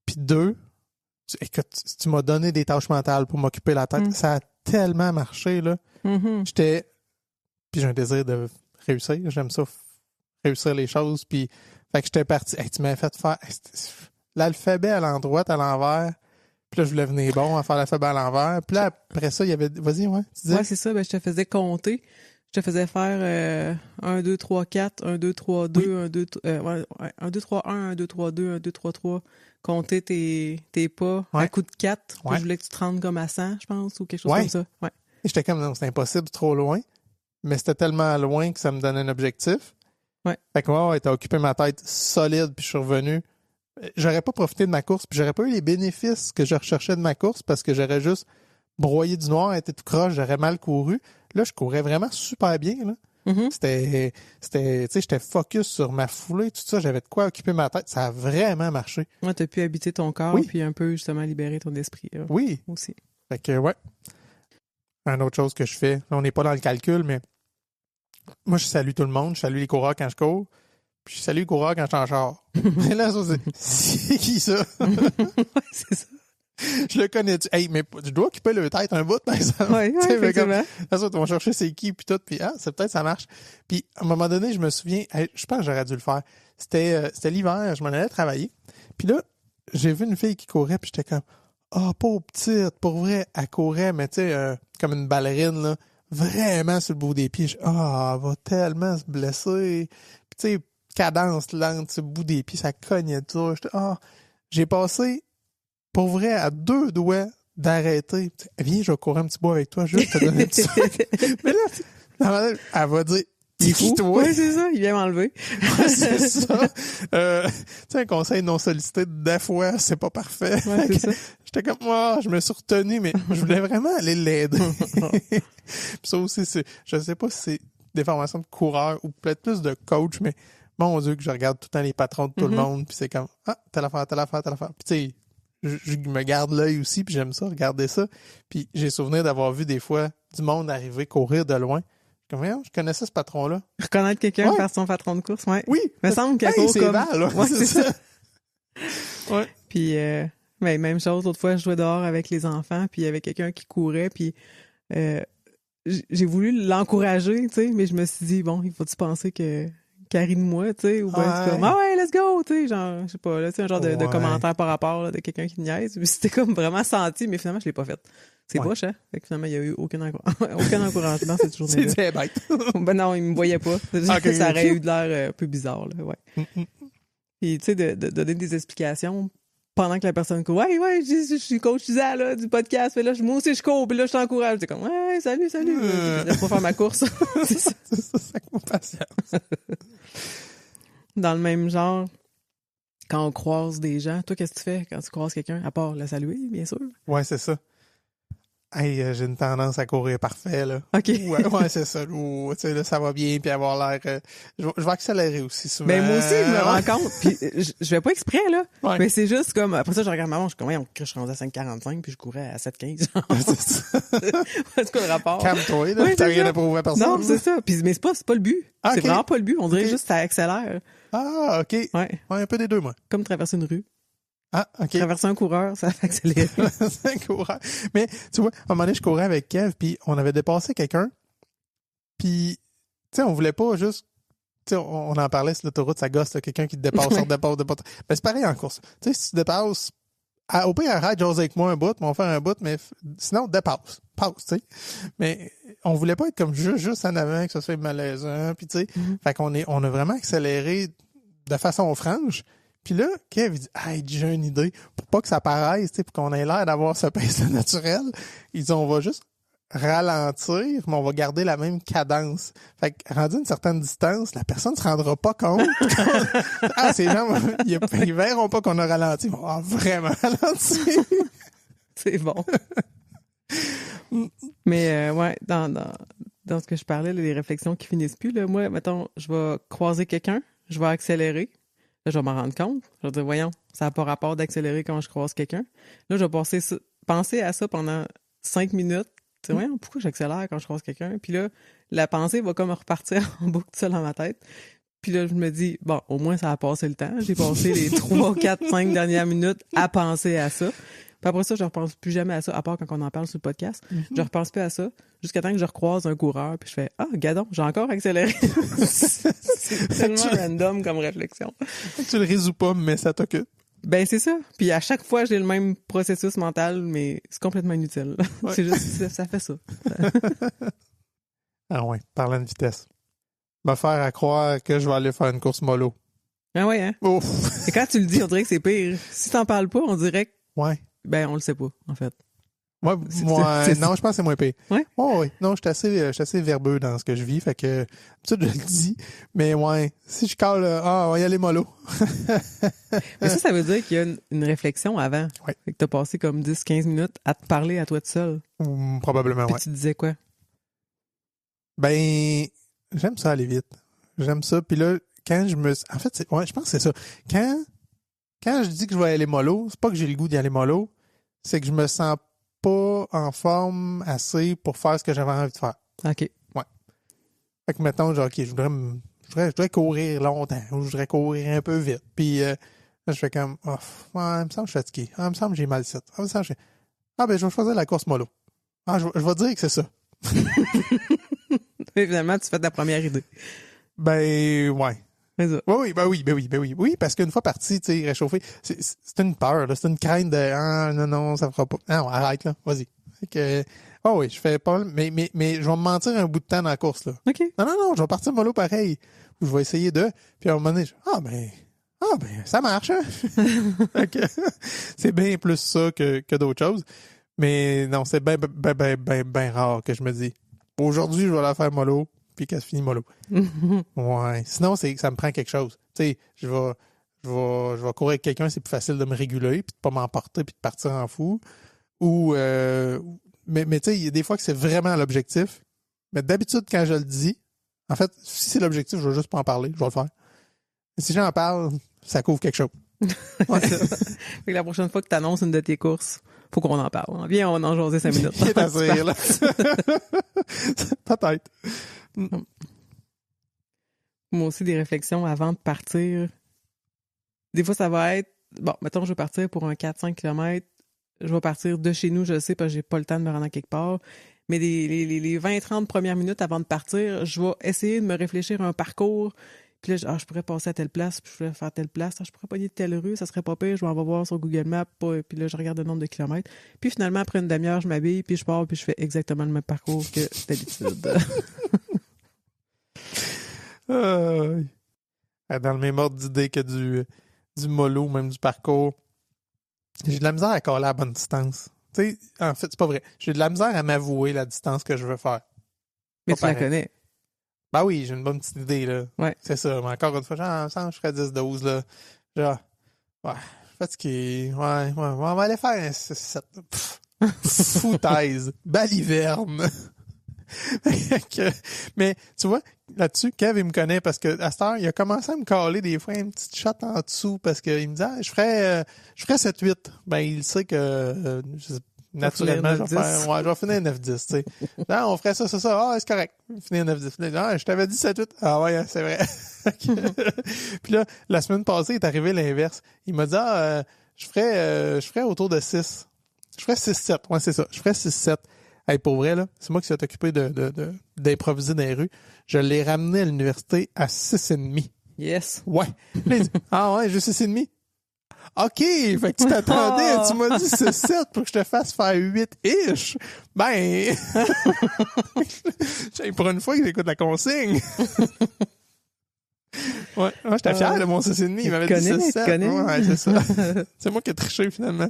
Puis 2, écoute, tu m'as donné des tâches mentales pour m'occuper la tête. Ça a tellement marché, là. Puis j'ai un désir de réussir. J'aime ça, réussir les choses. Puis, fait que j'étais parti. Hey, tu m'avais fait faire l'alphabet à l'endroit, à l'envers. Puis là, je voulais venir bon à faire l'alphabet à l'envers. Puis là, après ça, il y avait... Vas-y, ouais, tu disais? Ouais, c'est ça. Ben, je te faisais compter. Je te faisais faire 1, 2, 3, 4, 1, 2, 3, 2, 1, 2, 1, 2, 3, 1, 1, 2, 3, 2, 1, 2, 3, 3. Compter tes pas à coup de 4. Je voulais que tu te rendes comme à 100, je pense, ou quelque chose comme ça. Ouais. Et j'étais comme, non, c'est impossible, trop loin. Mais c'était tellement loin que ça me donnait un objectif. Ouais. Fait que moi, t'as occupé ma tête solide, puis je suis revenu. J'aurais pas profité de ma course, puis j'aurais pas eu les bénéfices que je recherchais de ma course parce que j'aurais juste broyé du noir, été tout croche, j'aurais mal couru. Là, je courais vraiment super bien, là. C'était, tu sais, j'étais focus sur ma foulée, tout ça, j'avais de quoi occuper ma tête. Ça a vraiment marché. Ouais, t'as pu habiter ton corps, puis un peu, justement, libérer ton esprit. Là, oui. Aussi. Fait que, ouais. Une autre chose que je fais, là, on n'est pas dans le calcul, mais moi, je salue tout le monde. Je salue les coureurs quand je cours. Puis je salue les coureurs quand je suis en char. Mais là, c'est qui ça? C'est ça. Je le connais. Hey, mais je dois occuper le tête un bout, par exemple. Oui, effectivement. Là, ça, tu vas chercher c'est qui, puis tout, puis c'est peut-être ça marche. Puis à un moment donné, je me souviens, je pense que j'aurais dû le faire. C'était l'hiver, je m'en allais travailler. Puis là, j'ai vu une fille qui courait, puis j'étais comme, pauvre petite, pour vrai, elle courait, mais tu sais, comme une ballerine, là, vraiment sur le bout des pieds. Elle va tellement se blesser. Puis tu sais, cadence lente sur le bout des pieds, ça cognait tout. J'ai passé, pour vrai, à 2 doigts d'arrêter. Viens, je vais courir un petit bout avec toi, juste te donner un petit Mais là, elle va dire, il est fou, toi. Oui, c'est ça, il vient m'enlever. Ouais, c'est ça. Tu sais, un conseil non sollicité de 2 fois, c'est pas parfait. Ouais, c'est ça. J'étais comme, je me suis retenu, mais je voulais vraiment aller l'aider. Puis ça aussi, je sais pas si c'est des formations de coureur ou peut-être plus de coach, mais mon Dieu, que je regarde tout le temps les patrons de tout le monde, puis c'est comme, telle affaire. Puis tu sais, je me garde l'œil aussi, puis j'aime ça, regarder ça. Puis j'ai souvenir d'avoir vu des fois du monde arriver courir de loin. Comme, je connaissais ce patron-là. Reconnaître quelqu'un par son patron de course, ouais. Oui. Il me semble qu'elle court c'est comme... Val, là. Ouais, c'est ça. Ouais. Puis, même chose, l'autre fois, je jouais dehors avec les enfants, puis il y avait quelqu'un qui courait, puis j'ai voulu l'encourager, tu sais, mais je me suis dit, bon, il faut-tu penser que qui rit de moi, tu sais, ou ben c'est comme ah ouais, let's go, tu sais, genre je sais pas, là, c'est un genre de commentaire par rapport là, de quelqu'un qui niaise. Puis c'était comme vraiment senti, mais finalement je l'ai pas fait. C'est poche, hein? Fait que finalement, il y a eu aucun encouragement cette journée-là. C'est bête. Ben non, il me voyait pas. Okay, ça aurait eu de l'air un peu bizarre, là, ouais. Puis tu sais, de donner des explications pendant que la personne court. Ouais, je suis coach Isa, là, du podcast. Mais là, moi aussi, je cours. Puis là, je t'encourage. J'étais comme, ouais, salut. Je laisse pas faire ma course. C'est ça, mon patience. Dans le même genre, quand on croise des gens, toi, qu'est-ce que tu fais quand tu croises quelqu'un? À part le saluer, bien sûr. Ouais, c'est ça. Hey, j'ai une tendance à courir parfait, là. OK. Ouais, c'est ça. Tu sais, là, ça va bien, puis avoir l'air... je vais accélérer aussi souvent. Ben, moi aussi, je me rends compte. Puis je vais pas exprès, là. Ouais. Mais c'est juste comme... Après ça, je regarde ma montre, je suis comme, je suis rendu à 5,45, puis je courais à 7,15. C'est ça. C'est quoi le rapport? Calme-toi, là. T'as rien à prouver à personne. Non, c'est ça. Puis, mais c'est pas le but. Okay. C'est vraiment pas le but. On dirait juste que ça accélère. Ah, OK. Ouais, un peu des deux, moi. Comme traverser une rue. Ah, OK. Traverser un coureur, ça fait accélérer. C'est un coureur. Mais, tu vois, à un moment donné, je courais avec Kev, puis on avait dépassé quelqu'un, puis, tu sais, on voulait pas juste... Tu sais, on en parlait sur l'autoroute, ça gosse, là, quelqu'un qui te dépasse, dépasse. Ben, c'est pareil en course. Tu sais, si tu dépasses... au pire, arrête, j'ose avec moi un bout, on va faire un bout, mais sinon, dépasse. Passe, tu sais. Mais on voulait pas être comme juste en avant, que ça soit malaisant, puis tu sais. Fait qu'on on a vraiment accéléré de façon franche. Puis là, Kev, il dit, hey, j'ai une idée. Pour pas que ça paraisse, tu sais, pour qu'on ait l'air d'avoir ce pace naturel, il dit, on va juste ralentir, mais on va garder la même cadence. Fait que, rendu une certaine distance, la personne ne se rendra pas compte. Ces gens, ils verront pas qu'on a ralenti. Ils vont vraiment ralenti. C'est bon. Mais, ouais, dans ce que je parlais, là, les réflexions qui finissent plus, là, moi, mettons, je vais croiser quelqu'un, je vais accélérer. Là, je vais m'en rendre compte. Je vais dire, voyons, ça n'a pas rapport d'accélérer quand je croise quelqu'un. Là, je vais penser à ça pendant 5 minutes. Tu sais, voyons, pourquoi j'accélère quand je croise quelqu'un? Puis là, la pensée va comme repartir en boucle seule dans ma tête. Puis là, je me dis, bon, au moins, ça a passé le temps. J'ai passé les 3, 4, 5 dernières minutes à penser à ça. Puis après ça, je ne repense plus jamais à ça, à part quand on en parle sur le podcast. Je ne repense plus à ça jusqu'à temps que je recroise un coureur, puis je fais « Ah, gadon, j'ai encore accéléré! » C'est tellement random comme réflexion. Tu le résous pas, mais ça t'occupe. Ben, c'est ça. Puis à chaque fois, j'ai le même processus mental, mais c'est complètement inutile. Ouais. C'est juste, ça fait ça. Ah ouais, parlant de vitesse. Me faire à croire que je vais aller faire une course mollo. Ah ouais, hein? Ouf. Et quand tu le dis, on dirait que c'est pire. Si t'en parles pas, on dirait que... Ouais. Ben, on le sait pas, en fait. Ouais, non, je pense que c'est moins pire. Ouais? Oh, oui. Non, je suis assez verbeux dans ce que je vis, fait que, ça, je le dis. Mais ouais, si je cale, on va y aller mollo. Mais ça veut dire qu'il y a une réflexion avant. Ouais. Fait que t'as passé comme 10-15 minutes à te parler à toi tout seul. Probablement, puis ouais. Tu disais quoi? Ben, j'aime ça aller vite. J'aime ça. Puis là, quand je me... En fait, je pense que c'est ça. Quand je dis que je vais aller mollo, c'est pas que j'ai le goût d'y aller mollo, c'est que je me sens pas en forme assez pour faire ce que j'avais envie de faire. OK. Ouais. Fait que mettons, genre, OK, je voudrais courir longtemps, ou je voudrais courir un peu vite. Puis là, je fais comme, ouais, il me semble que je suis fatigué. Il me semble que j'ai mal cette. Ben, je vais choisir la course mollo. Je vais dire que c'est ça. Mais finalement, tu fais ta première idée. Ben, ouais. C'est ça. Oui, parce qu'une fois parti, tu sais, réchauffé, c'est une peur, là, c'est une crainte de, non, ça fera pas. Non, arrête, là, vas-y. Fait que, oui, je fais pas, mais je vais me mentir un bout de temps dans la course, là. OK. Non, je vais partir mollo pareil. Je vais essayer puis à un moment donné, ça marche, hein. Fait que, c'est bien plus ça que d'autres choses. Mais non, c'est bien rare que je me dis, aujourd'hui, je vais la faire mollo, puis qu'elle se finit mollo. Ouais. Sinon, ça me prend quelque chose. Tu sais, je vais courir avec quelqu'un, c'est plus facile de me réguler, puis de pas m'emporter, puis de partir en fou. Ou, mais tu sais, il y a des fois que c'est vraiment l'objectif. Mais d'habitude, quand je le dis, en fait, si c'est l'objectif, je vais juste pas en parler, je vais le faire. Mais si j'en parle, ça couvre quelque chose. Ouais. Fait que la prochaine fois que tu annonces une de tes courses, faut qu'on en parle. Viens, on va en jaser 5 minutes. Il est assez, là. Peut-être. Moi aussi, des réflexions avant de partir. Des fois, ça va être, bon, mettons, je vais partir pour un 4-5 km. Je vais partir de chez nous, je le sais, parce que j'ai pas le temps de me rendre à quelque part. Mais les 20-30 premières minutes avant de partir, je vais essayer de me réfléchir à un parcours Puis là, je pourrais passer à telle place, puis je pourrais faire telle place. Je pourrais pogner telle rue, ça serait pas pire. Je vais en voir sur Google Maps, puis là, je regarde le nombre de kilomètres. Puis finalement, après une demi-heure, je m'habille, puis je pars, puis je fais exactement le même parcours que d'habitude. Dans le même ordre d'idée que du mollo, même du parcours. J'ai de la misère à coller à la bonne distance. Tu sais, en fait, c'est pas vrai. J'ai de la misère à m'avouer la distance que je veux faire. Mais pas tu la connais. Ben oui, j'ai une bonne petite idée, là. Ouais. C'est ça. Mais encore une fois, genre, je ferais 10-12, là. Genre, ouais, je suis fatigué. Ouais, on va aller faire un 6-7. Foutaise. Baliverne. Mais tu vois, là-dessus, Kev, il me connaît parce que à cette heure, il a commencé à me caler des fois une petite shot en dessous parce qu'il me dit je ferais 7-8. Ben, il sait que naturellement, je vais finir 9-10, tu sais. Non, on ferait ça. Ah, c'est correct. Finir 9-10. Ah, je t'avais dit 7-8. Ah ouais, c'est vrai. Puis là, la semaine passée, il est arrivé l'inverse. Il m'a dit je ferais autour de 6. Je ferais 6-7. Ouais, c'est ça. Je ferais 6-7. Hey, pour vrai, là, c'est moi qui suis occupé d'improviser dans les rues. Je l'ai ramené à l'université à 6,5. Yes. Ouais. Là, il dit, ouais, j'ai 6,5. OK, fait que tu t'attendais, tu m'as dit 6-7 pour que je te fasse faire 8-ish. Ben, pour une fois que j'écoute la consigne. Ouais, moi, j'étais fier de mon 6,5. Il m'avait dit 6-7. Ouais, c'est ça. C'est moi qui ai triché, finalement.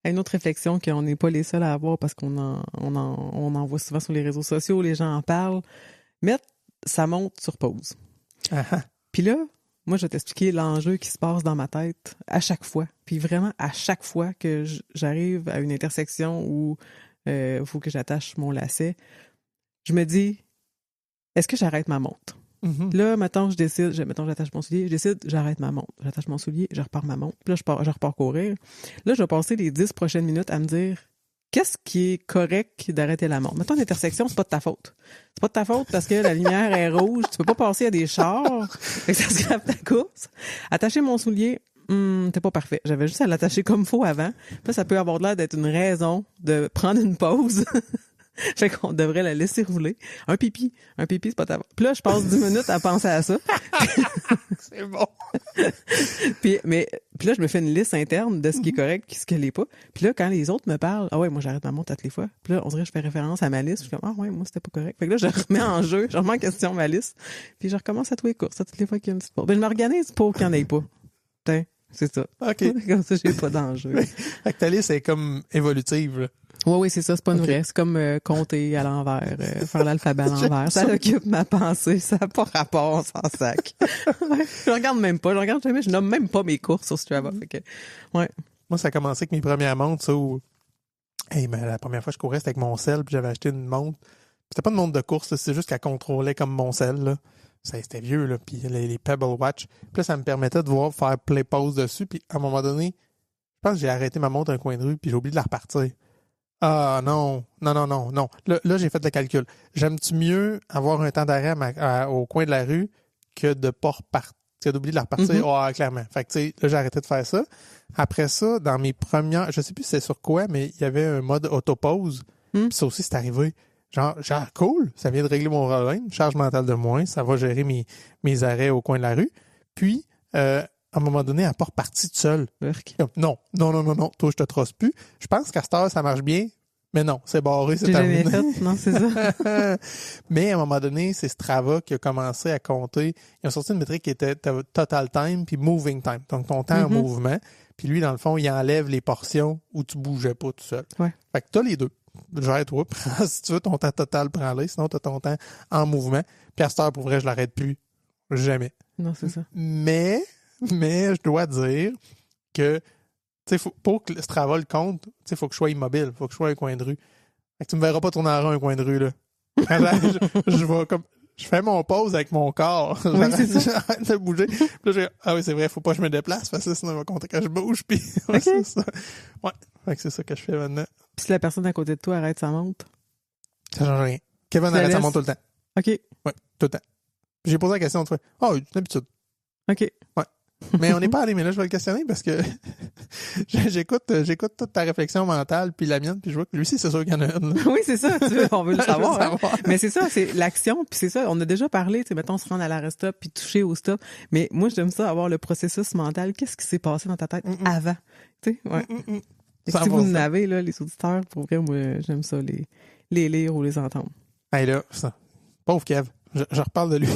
Une autre réflexion qu'on n'est pas les seuls à avoir parce qu'on en voit souvent sur les réseaux sociaux, les gens en parlent. Mettre sa montre sur pause. Puis là, moi, je vais t'expliquer l'enjeu qui se passe dans ma tête à chaque fois. Puis vraiment, à chaque fois que j'arrive à une intersection où il faut que j'attache mon lacet, je me dis, est-ce que j'arrête ma montre? Mm-hmm. Là, mettons, j'attache mon soulier, j'arrête ma montre. J'attache mon soulier, je repars ma montre. Puis là, je repars courir. Là, je vais passer les 10 prochaines minutes à me dire, qu'est-ce qui est correct d'arrêter la montre? Mettons, l'intersection, c'est pas de ta faute. C'est pas de ta faute parce que la lumière est rouge, tu peux pas passer à des chars, fait que ça scrape ta course. Attacher mon soulier, c'est pas parfait. J'avais juste à l'attacher comme faut avant. Puis là, ça peut avoir l'air d'être une raison de prendre une pause. Fait qu'on devrait la laisser rouler. Un pipi, c'est pas ta faute. Puis là, je passe 10 minutes à penser à ça. C'est bon. puis là, je me fais une liste interne de ce qui est correct et ce qui l'est pas. Puis là, quand les autres me parlent, ah ouais, moi, j'arrête ma montre toutes les fois. Puis là, on dirait que je fais référence à ma liste. Je suis comme, ah ouais, moi, c'était pas correct. Fait que là, je remets en jeu, je remets en question ma liste. Puis je recommence à tous les courses, à toutes les fois qu'il y a une petite pause. Ben, je m'organise pour qu'il n'y en ait pas. Putain, c'est ça. OK. Comme ça, j'ai pas d'enjeu. Fait que ta liste est comme évolutive, là. Oui, c'est ça, c'est pas une vraie. C'est comme compter à l'envers, faire l'alphabet à l'envers. Ça occupe ma pensée, ça n'a pas rapport, on s'en sac. Je regarde même pas, je nomme même pas mes courses sur Strava. Fait que, ouais. Moi, ça a commencé avec mes premières montres, ça, où la première fois que je courais, c'était avec mon sel, puis j'avais acheté une montre. C'était pas une montre de course, là, c'est juste qu'elle contrôlait comme mon sel, là. C'était vieux, là, puis les Pebble Watch. Puis là, ça me permettait de voir faire play pause dessus, puis à un moment donné, je pense que j'ai arrêté ma montre à un coin de rue, puis j'ai oublié de la repartir. Ah non. Là, j'ai fait le calcul. J'aime-tu mieux avoir un temps d'arrêt au coin de la rue que de pas repartir, que d'oublier de la repartir? Ah, clairement. Fait que, tu sais, là, j'ai arrêté de faire ça. Après ça, dans mes premières, je sais plus c'est sur quoi, mais il y avait un mode autopause. Puis ça aussi, c'est arrivé. Genre, cool, ça vient de régler mon problème. Charge mentale de moins, ça va gérer mes arrêts au coin de la rue. Puis, à un moment donné, elle n'a pas reparti toute seule. Non. Toi, je te trosse plus. Je pense qu'à cette heure, ça marche bien. Mais non, c'est barré, c'est terminé. J'ai jamais fait. Non, c'est ça. Mais à un moment donné, c'est Strava qui a commencé à compter. Ils ont sorti une métrique qui était total time puis moving time. Donc, ton temps en mouvement. Puis lui, dans le fond, il enlève les portions où tu bougeais pas tout seul. Ouais. Fait que t'as les deux. Gère-toi. Si tu veux, ton temps total, prends-le. Sinon, t'as ton temps en mouvement. Puis à cette heure, pour vrai, je l'arrête plus. Jamais. Non, c'est ça. Mais je dois dire que, tu sais, pour que Strava le compte, tu sais, faut que je sois immobile, faut que je sois un coin de rue. Fait que tu me verras pas tourner en rond un coin de rue, là. Je vais comme, je fais mon pause avec mon corps. Oui, c'est ça. J'arrête de bouger. Puis là, oui, c'est vrai, faut pas que je me déplace, parce que sinon, il va compter que je bouge, puis ouais, c'est ça. Ouais. Fait que c'est ça que je fais maintenant. Puis si la personne à côté de toi arrête sa montre? Ça change rien. Kevin arrête sa montre tout le temps. OK. Ouais, tout le temps. Puis j'ai posé la question, tu fais, c'est une habitude. OK. Ouais. Mais on n'est pas allé, mais là, je vais le questionner parce que J'écoute toute ta réflexion mentale, puis la mienne, puis je vois que lui aussi, c'est sûr qu'il y en a une. Oui, c'est ça, on veut le savoir. Je veux savoir. Mais c'est ça, c'est l'action, puis c'est ça, on a déjà parlé, tu sais, mettons, se rendre à l'arrêt stop, puis toucher au stop. Mais moi, j'aime ça, avoir le processus mental. Qu'est-ce qui s'est passé dans ta tête avant? Tu sais, ouais. Et si vous en avez, là, les auditeurs, pour vrai, moi, j'aime ça, les lire ou les entendre. Hey là, ça. Pauvre Kev. Je reparle de lui.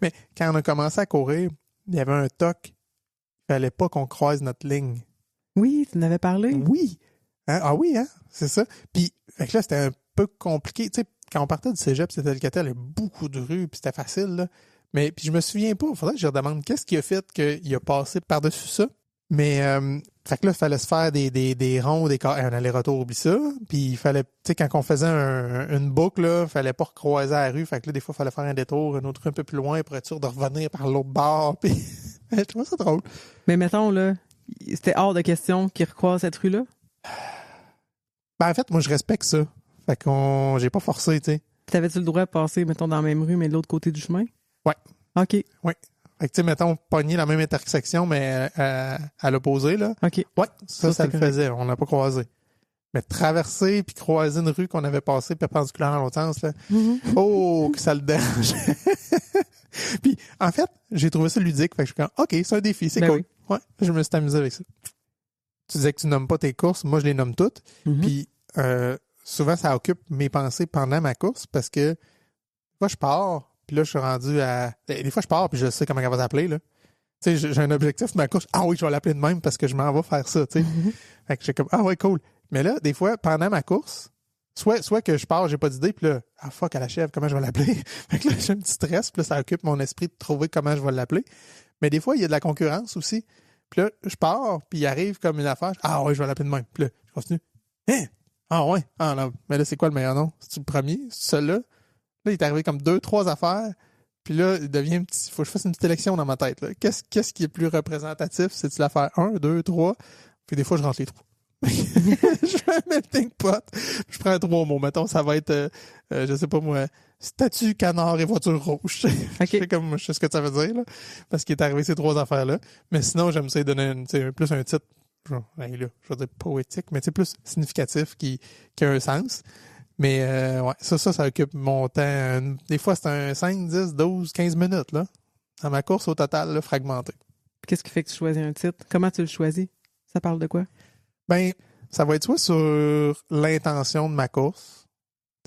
Mais quand on a commencé à courir, il y avait un toc. Il fallait pas qu'on croise notre ligne. Oui, tu en avais parlé. Oui. Hein? Ah oui, hein? C'est ça. Puis, fait que là, c'était un peu compliqué. Tu sais, quand on partait du cégep, c'était le Catel, il y avait beaucoup de rues, puis c'était facile, là. Mais, puis je me souviens pas. Il faudrait que je redemande qu'est-ce qui a fait qu'il a passé par-dessus ça. Mais, fait que là, il fallait se faire des ronds, un aller-retour, oublie ça. Puis il fallait, tu sais, quand on faisait une boucle, là, il fallait pas recroiser la rue. Fait que là, des fois, il fallait faire un détour, un autre un peu plus loin pour être sûr de revenir par l'autre bord. Puis, je trouve ça drôle. Mais mettons, là, c'était hors de question qu'il recroise cette rue-là? Ben, en fait, moi, je respecte ça. Fait qu'on, j'ai pas forcé, tu sais. T'avais-tu le droit de passer, mettons, dans la même rue, mais de l'autre côté du chemin? Ouais. OK. Oui. Fait que, tu sais, mettons, pogner la même intersection, mais à l'opposé, là. OK. Ouais, ça le correct. faisait. On n'a pas croisé. Mais traverser puis croiser une rue qu'on avait passée perpendiculaire dans l'autre sens, là, oh, que ça le dérange. Puis, en fait, j'ai trouvé ça ludique. Fait que je suis comme, OK, c'est un défi, c'est cool. Oui. Ouais, je me suis amusé avec ça. Tu disais que tu nommes pas tes courses. Moi, je les nomme toutes. Puis, souvent, ça occupe mes pensées pendant ma course parce que, moi, je pars. Puis là, je suis rendu à... Des fois, je pars, puis je sais comment elle va s'appeler, là. Tu sais, j'ai un objectif de ma course. Ah oui, je vais l'appeler de même parce que je m'en vais faire ça, tu sais. Fait que j'ai comme, ah ouais, cool. Mais là, des fois, pendant ma course, soit que je pars, j'ai pas d'idée, puis là, ah fuck, à la chèvre, comment je vais l'appeler? Fait que là, j'ai un petit stress, puis là, ça occupe mon esprit de trouver comment je vais l'appeler. Mais des fois, il y a de la concurrence aussi. Puis là, je pars, puis il arrive comme une affaire. Ah ouais, je vais l'appeler de même. Puis là, je continue. Hein? Ah ouais? Ah non. Mais là, c'est quoi le meilleur nom? C'est-tu le premier? C'est celui-là? Là, il est arrivé comme 2-3 affaires. Puis là, il devient un petit. Faut que je fasse une petite élection dans ma tête. Là. Qu'est-ce qui est plus représentatif? C'est-tu l'affaire 1, 2, 3? Puis des fois, je rentre les 3. Je fais un melting pot. Je prends 3 mots. Mettons, ça va être, je sais pas moi, statue, canard et voiture rouge. OK. Je sais comme, je sais ce que ça veut dire, là. Parce qu'il est arrivé ces 3 affaires-là. Mais sinon, j'aime ça donner plus un titre, genre, là, je veux dire poétique, mais plus significatif qui a un sens. Mais ouais, ça occupe mon temps. Des fois, c'est un 5, 10, 12, 15 minutes, là. Dans ma course au total, là, fragmenté. Qu'est-ce qui fait que tu choisis un titre? Comment tu le choisis? Ça parle de quoi? Ben, ça va être soit sur l'intention de ma course.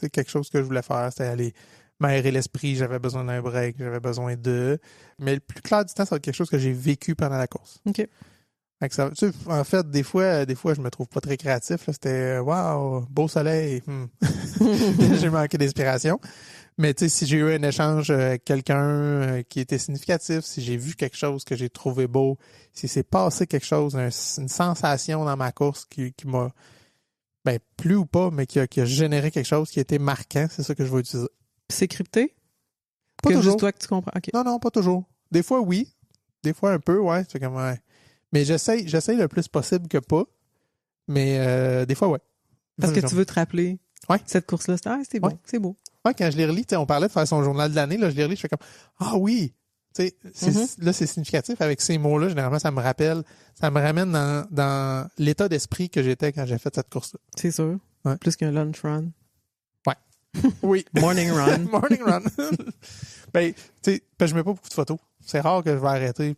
C'est quelque chose que je voulais faire, c'était aller m'aérer l'esprit, j'avais besoin d'un break, j'avais besoin de... Mais le plus clair du temps, ça va être quelque chose que j'ai vécu pendant la course. OK. Fait que ça, tu sais, en fait, des fois, je me trouve pas très créatif. Là. C'était waouh, beau soleil. J'ai manqué d'inspiration. Mais tu sais, si j'ai eu un échange avec quelqu'un qui était significatif, si j'ai vu quelque chose que j'ai trouvé beau, si c'est passé quelque chose, une sensation dans ma course qui m'a plu ou pas, mais qui a généré quelque chose qui a été marquant, c'est ça que je vais utiliser. C'est crypté? Pas toujours. Juste toi que tu comprends. OK. Non, pas toujours. Des fois, oui. Des fois, un peu, ouais. C'est comme, ouais. Mais j'essaye le plus possible que pas. Mais des fois, ouais. Parce que tu veux te rappeler cette course-là. C'est beau, c'est beau. Ouais, quand je les relis, on parlait de faire son journal de l'année, là, je les relis, je fais comme, ah oui! Là, c'est significatif. Avec ces mots-là, généralement, ça me rappelle, ça me ramène dans l'état d'esprit que j'étais quand j'ai fait cette course-là. C'est sûr. Ouais. Plus qu'un lunch run. Ouais. Oui. Morning run. Morning run. Je mets pas beaucoup de photos. C'est rare que je vais arrêter.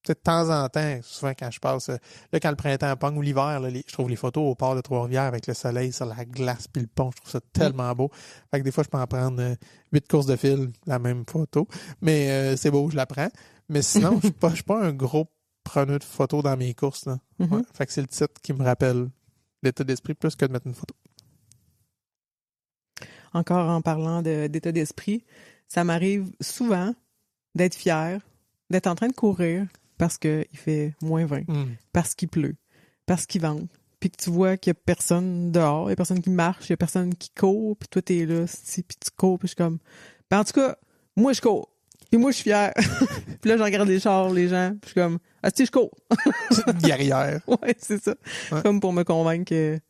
De temps en temps, souvent quand je passe, là, quand le printemps pogne ou l'hiver, là, je trouve les photos au port de Trois-Rivières avec le soleil sur la glace puis le pont, je trouve ça tellement beau. Fait que des fois, je peux en prendre 8 courses de fil, la même photo. Mais c'est beau, je la prends. Mais sinon, je suis pas un gros preneur de photos dans mes courses. Là. Ouais. Fait que c'est le titre qui me rappelle l'état d'esprit plus que de mettre une photo. Encore en parlant d'état d'esprit, ça m'arrive souvent d'être fière, d'être en train de courir, parce qu'il fait moins 20, parce qu'il pleut, parce qu'il vente, puis que tu vois qu'il n'y a personne dehors, il n'y a personne qui marche, il n'y a personne qui court, puis toi, t'es là, puis tu cours, puis je suis comme... Ben, en tout cas, moi, je cours, puis moi, je suis fière. Puis là, je regarde les chars, les gens, puis je suis comme... Ah, tu sais, je cours. Guerrière. Ouais, c'est ça. Ouais. Comme pour me convaincre que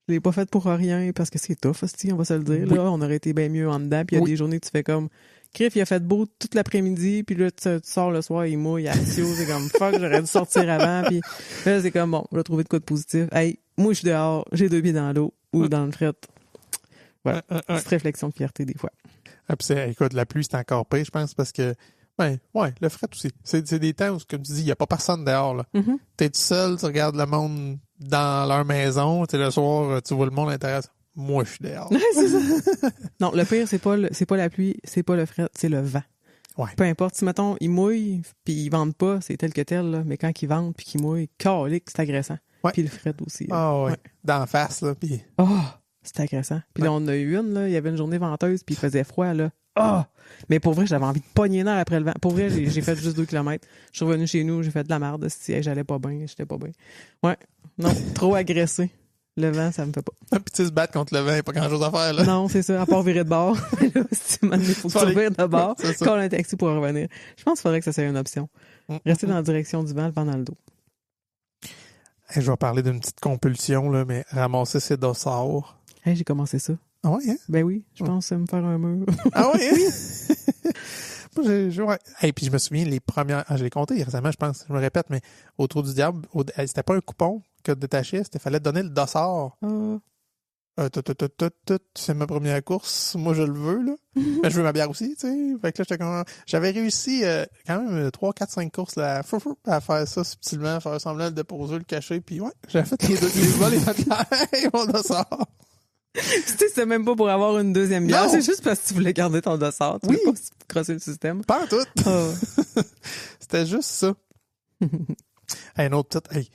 je l'ai pas fait pour rien, parce que c'est tough, on va se le dire. Oui. Là, on aurait été bien mieux en dedans, puis il y a des journées que tu fais comme... Criff, il a fait beau toute l'après-midi, puis là, tu sors le soir, il mouille, Axio, c'est comme fuck, j'aurais dû sortir avant, puis là, c'est comme bon, je vais trouver de quoi de positif. Hey, moi, je suis dehors, j'ai 2 pieds dans l'eau ou dans le fret. Voilà, petite réflexion de fierté des fois. Ah, puis écoute, la pluie, c'est encore pire, je pense, parce que, ouais, le fret aussi. C'est des temps où, comme tu dis, il n'y a pas personne dehors, là. Mm-hmm. T'es tout seul, tu regardes le monde dans leur maison, tu sais, le soir, tu vois le monde à l'intérieur. Moi, je suis dehors. C'est ça. Non, le pire, c'est pas la pluie, c'est pas le fret, c'est le vent. Ouais. Peu importe, si, mettons, il mouille, puis il vente pas, c'est tel que tel, là, mais quand il vente puis qu'il mouille, calique, c'est agressant. Ouais. Puis le fret aussi. Ah ouais. D'en face, là, puis... Oh, c'est agressant. Puis là, on a eu une, là, il y avait une journée venteuse, puis il faisait froid, là. Oh! Mais pour vrai, j'avais envie de pogner nerf après le vent. Pour vrai, j'ai fait juste 2 kilomètres. Je suis revenu chez nous, j'ai fait de la merde. Si j'allais pas bien, j'étais pas bien. Ouais. Non, trop agressé. Le vent, ça me fait pas. Puis tu sais, se battre contre le vent, il n'y a pas grand-chose à faire, là. Non, c'est ça, à part virer de bord. Là, si tu m'as il faut que tu vires de bord, qu'on a un taxi pour revenir. Je pense qu'il faudrait que ça soit une option. Rester dans la direction du vent, le vent dans le dos. Hey, je vais parler d'une petite compulsion, là, mais ramasser ses dossards. Hey, j'ai commencé ça. Ah ouais, hein? Ben oui, je pense me faire un mur. Ah ouais, hein? Moi, ouais. Hey, puis je me souviens, les premières... Ah, je l'ai compté récemment, je pense. Je me répète, mais autour du diable, c'était pas un coupon que tu détachais, c'était fallait donner le dossard. C'est ma première course, moi je le veux, là. Mais je veux ma bière aussi, tu sais. Fait que là, j'étais comme... J'avais réussi quand même 3, 4, 5 courses là, à faire ça subtilement, à faire semblant de le déposer, le cacher, puis ouais, j'avais fait les vols et ma bière et mon dossard. Tu sais, c'est même pas pour avoir une deuxième bière, c'est juste parce que tu voulais garder ton dossard. Tu voulais pas crosser le système. Pas en tout. C'était juste ça. Hey, une autre petite... Hey,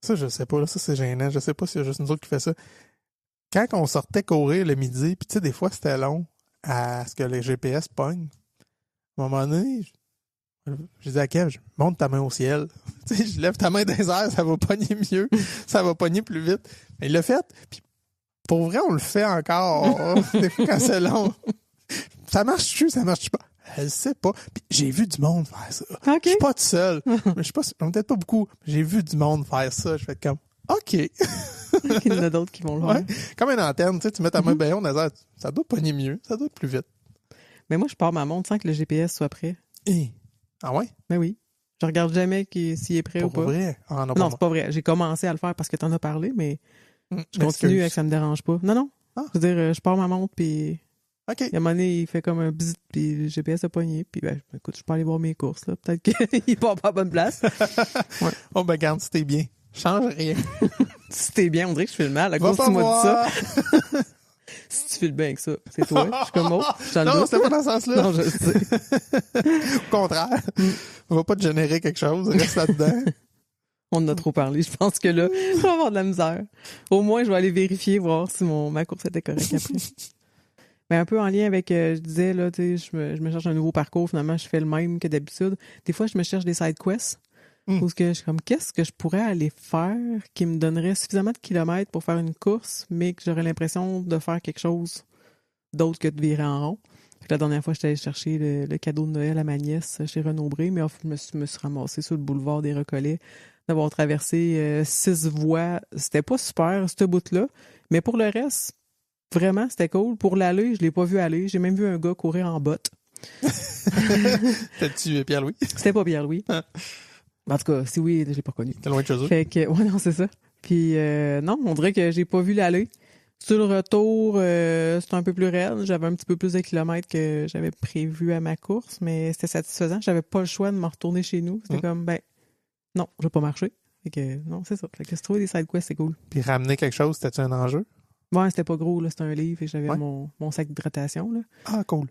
ça, je sais pas, là, ça c'est gênant. Je sais pas s'il y a juste nous autres qui fait ça. Quand on sortait courir le midi, puis tu sais, des fois, c'était long à ce que les GPS pognent. À un moment donné, je disais à Kev, monte ta main au ciel. Tu sais, je lève ta main dans les airs, ça va pogner mieux. Ça va pogner plus vite. Mais il l'a fait. Puis pour vrai, on le fait encore. Des fois, quand c'est long. Ça marche-tu, ça marche pas? Elle sait pas. Puis j'ai vu du monde faire ça. Okay. Je suis pas tout seul. Mais je suis pas, peut-être pas beaucoup. J'ai vu du monde faire ça. Je fais comme, OK. Il y en a d'autres qui vont le faire. Ouais. Comme une antenne, tu sais, tu mets ta main bien haut dans les airs, ça doit pogner mieux. Ça doit être plus vite. Mais moi, je pars ma montre sans que le GPS soit prêt. Ah ouais? Ben oui. Je regarde jamais s'il est prêt ou pas. Pour vrai? Ah, non, c'est pas vrai. J'ai commencé à le faire parce que t'en as parlé, mais je continue avec ça me dérange pas. Non. Ah. Je veux dire, je pars ma montre, puis... OK. À un moment donné, il fait comme un bzzz, puis le GPS a pogné. Puis ben, écoute, je peux aller voir mes courses, là. Peut-être qu'il part pas à bonne place. Ouais. Oh, ben, garde, si t'es bien. Change rien. Si t'es bien, on dirait que je fais le mal. À cause que tu m'as dit ça. Si tu fais le bien avec ça, c'est toi. Je suis comme, oh, non, c'était pas dans ce sens-là. Non, je sais. Au contraire. On va pas te générer quelque chose. Reste là-dedans. On en a trop parlé. Je pense que là, on va avoir de la misère. Au moins, je vais aller vérifier, voir si ma course était correcte après. Mais un peu en lien avec, je disais, là, tu sais, je me cherche un nouveau parcours. Finalement, je fais le même que d'habitude. Des fois, je me cherche des side quests. Parce que je suis comme, qu'est-ce que je pourrais aller faire qui me donnerait suffisamment de kilomètres pour faire une course, mais que j'aurais l'impression de faire quelque chose d'autre que de virer en rond. Fait que la dernière fois, j'étais allée chercher le cadeau de Noël à ma nièce chez Renaud-Bré, mais je me suis ramassée sur le boulevard des Recollets, d'avoir traversé 6 voies. C'était pas super, ce bout-là. Mais pour le reste, vraiment, c'était cool. Pour l'aller, je l'ai pas vu aller. J'ai même vu un gars courir en bottes. T'as-tu Pierre-Louis? C'était pas Pierre-Louis. En tout cas, si oui, je l'ai pas reconnu. T'es loin de chez eux? Fait que, ouais, non, c'est ça. Puis, non, on dirait que j'ai pas vu l'aller. Sur le retour, c'était un peu plus raide. J'avais un petit peu plus de kilomètres que j'avais prévu à ma course, mais c'était satisfaisant. J'avais pas le choix de me retourner chez nous. C'était comme, ben, non, je vais pas marcher. Fait que, non, c'est ça. Fait que se trouver des side quests, c'est cool. Puis ramener quelque chose, c'était-tu un enjeu? Ouais, c'était pas gros, là. C'était un livre et j'avais mon sac d'hydratation, là. Ah, cool.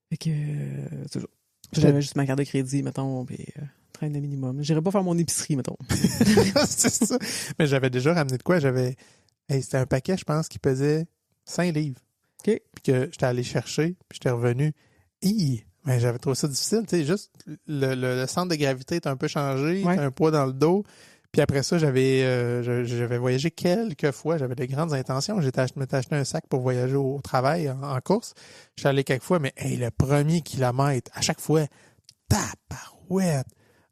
Fait que, toujours. J'avais juste ma carte de crédit, mettons, puis train de minimum. J'irais pas faire mon épicerie, mettons. C'est ça. Mais j'avais déjà ramené de quoi? C'était un paquet, je pense, qui pesait 5 livres. OK. Puis que j'étais allé chercher, puis j'étais revenu. Mais j'avais trouvé ça difficile. Tu sais, juste le centre de gravité est un peu changé, t'as un poids dans le dos. Puis après ça, j'avais voyagé quelques fois. J'avais des grandes intentions. M'étais acheté un sac pour voyager au travail en course. Je suis allé quelques fois, mais le premier kilomètre, à chaque fois, tabarouette!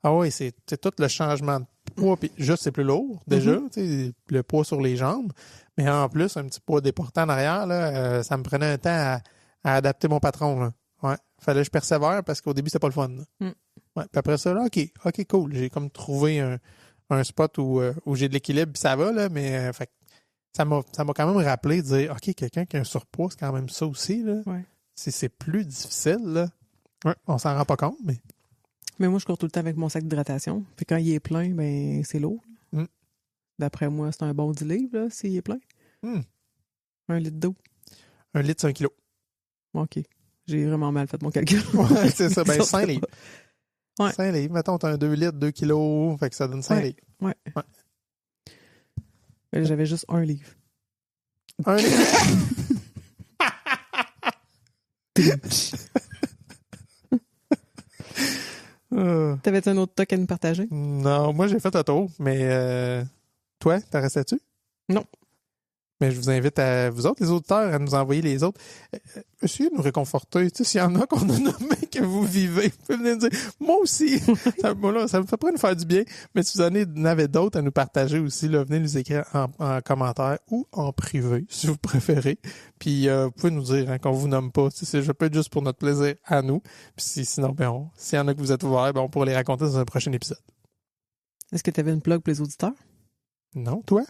Ah oui, c'est tout le changement de poids. Puis juste, c'est plus lourd, déjà. Le poids sur les jambes. Mais en plus, un petit poids déportant en arrière, là, ça me prenait un temps à adapter mon patron. Là. Ouais. Fallait que je persévère parce qu'au début, c'était pas le fun. Ouais. Puis après ça, là, OK, cool. J'ai comme trouvé un spot où j'ai de l'équilibre, puis ça va, là, mais fait, ça m'a quand même rappelé de dire, OK, quelqu'un qui a un surpoids, c'est quand même ça aussi, là. Ouais. C'est plus difficile, là. Ouais, on s'en rend pas compte, mais... Mais moi, je cours tout le temps avec mon sac d'hydratation. Puis quand il est plein, ben c'est lourd. D'après moi, c'est un bon 10 livres, là, s'il est plein. 1 litre d'eau. 1 litre, c'est 1 kilo. OK. J'ai vraiment mal fait mon calcul. Ouais, c'est ça. Ben, 5 livres. Ouais. 5 livres. Mettons, t'as un 2 litres, 2 kilos. Fait que ça donne 5 livres. Ouais. Ben, j'avais juste 1 livre. 1 livre. T'avais-tu un autre toc à nous partager? Non, moi, j'ai fait un tour, mais toi, t'en restais-tu? Non. Mais je vous invite à vous autres, les auditeurs, à nous envoyer les autres. Essayez de nous réconforter. Tu sais, s'il y en a qu'on a nommé que vous vivez, vous pouvez venir nous dire, moi aussi, ça me fait pas nous faire du bien, mais si vous en avez d'autres à nous partager aussi, là, venez nous écrire en commentaire ou en privé, si vous préférez. Puis, vous pouvez nous dire qu'on vous nomme pas. Ça peut être juste pour notre plaisir à nous. Puis sinon, ben, s'il y en a que vous êtes ouverts, ben, on pourra les raconter dans un prochain épisode. Est-ce que tu avais une plug pour les auditeurs? Non, toi?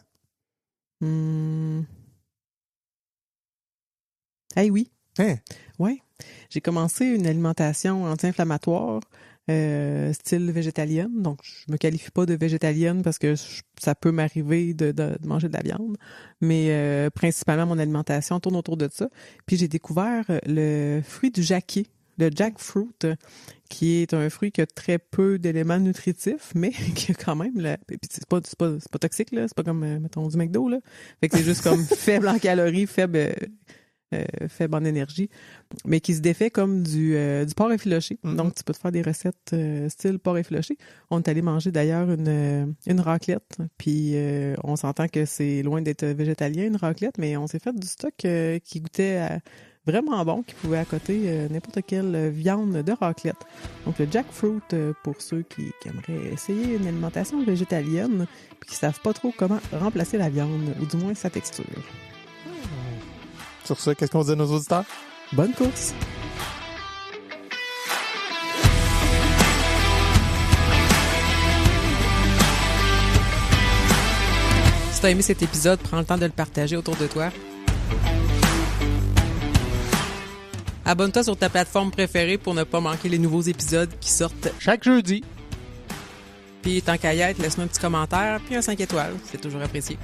Hey, oui. Hein? Ouais. J'ai commencé une alimentation anti-inflammatoire style végétalienne. Donc, je me qualifie pas de végétalienne parce que ça peut m'arriver de manger de la viande. Mais principalement, mon alimentation tourne autour de ça. Puis, j'ai découvert le fruit du jacquier, le jackfruit, qui est un fruit qui a très peu d'éléments nutritifs, mais qui a quand même... Puis c'est pas toxique, là. C'est pas comme, mettons, du McDo, là. Fait que c'est juste comme faible en calories, faible en énergie, mais qui se défait comme du porc effiloché. Donc, tu peux te faire des recettes style porc effiloché. On est allé manger d'ailleurs une raclette, puis on s'entend que c'est loin d'être végétalien, une raclette, mais on s'est fait du stock qui goûtait vraiment bon, qui pouvait accoter n'importe quelle viande de raclette. Donc, le jackfruit, pour ceux qui aimeraient essayer une alimentation végétalienne, puis qui savent pas trop comment remplacer la viande, ou du moins sa texture. Sur ça, qu'est-ce qu'on dit à nos auditeurs? Bonne course! Si tu as aimé cet épisode, prends le temps de le partager autour de toi. Abonne-toi sur ta plateforme préférée pour ne pas manquer les nouveaux épisodes qui sortent chaque jeudi. Puis tant qu'à y être, laisse-moi un petit commentaire puis un 5 étoiles. C'est toujours apprécié.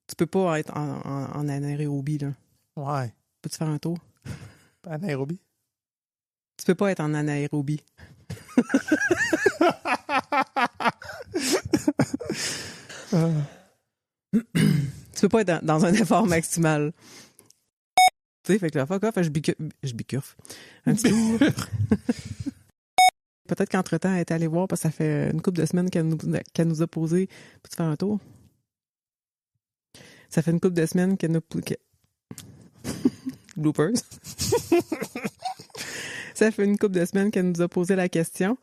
Tu peux pas être en anaérobie, là. Ouais. Peux-tu faire un tour? Anaérobie? Tu peux pas être en anaérobie. Tu peux pas être dans un effort maximal. Tu sais, fait que la fuck off, je bicurfe. Un petit tour. Peut-être qu'entre-temps, elle est allée voir parce que ça fait une couple de semaines qu'elle nous a posé. Peux-tu faire un tour? Ça fait une couple de semaines qu'elle nous... Bloopers. Ça fait une couple de semaines qu'elle nous a posé la question.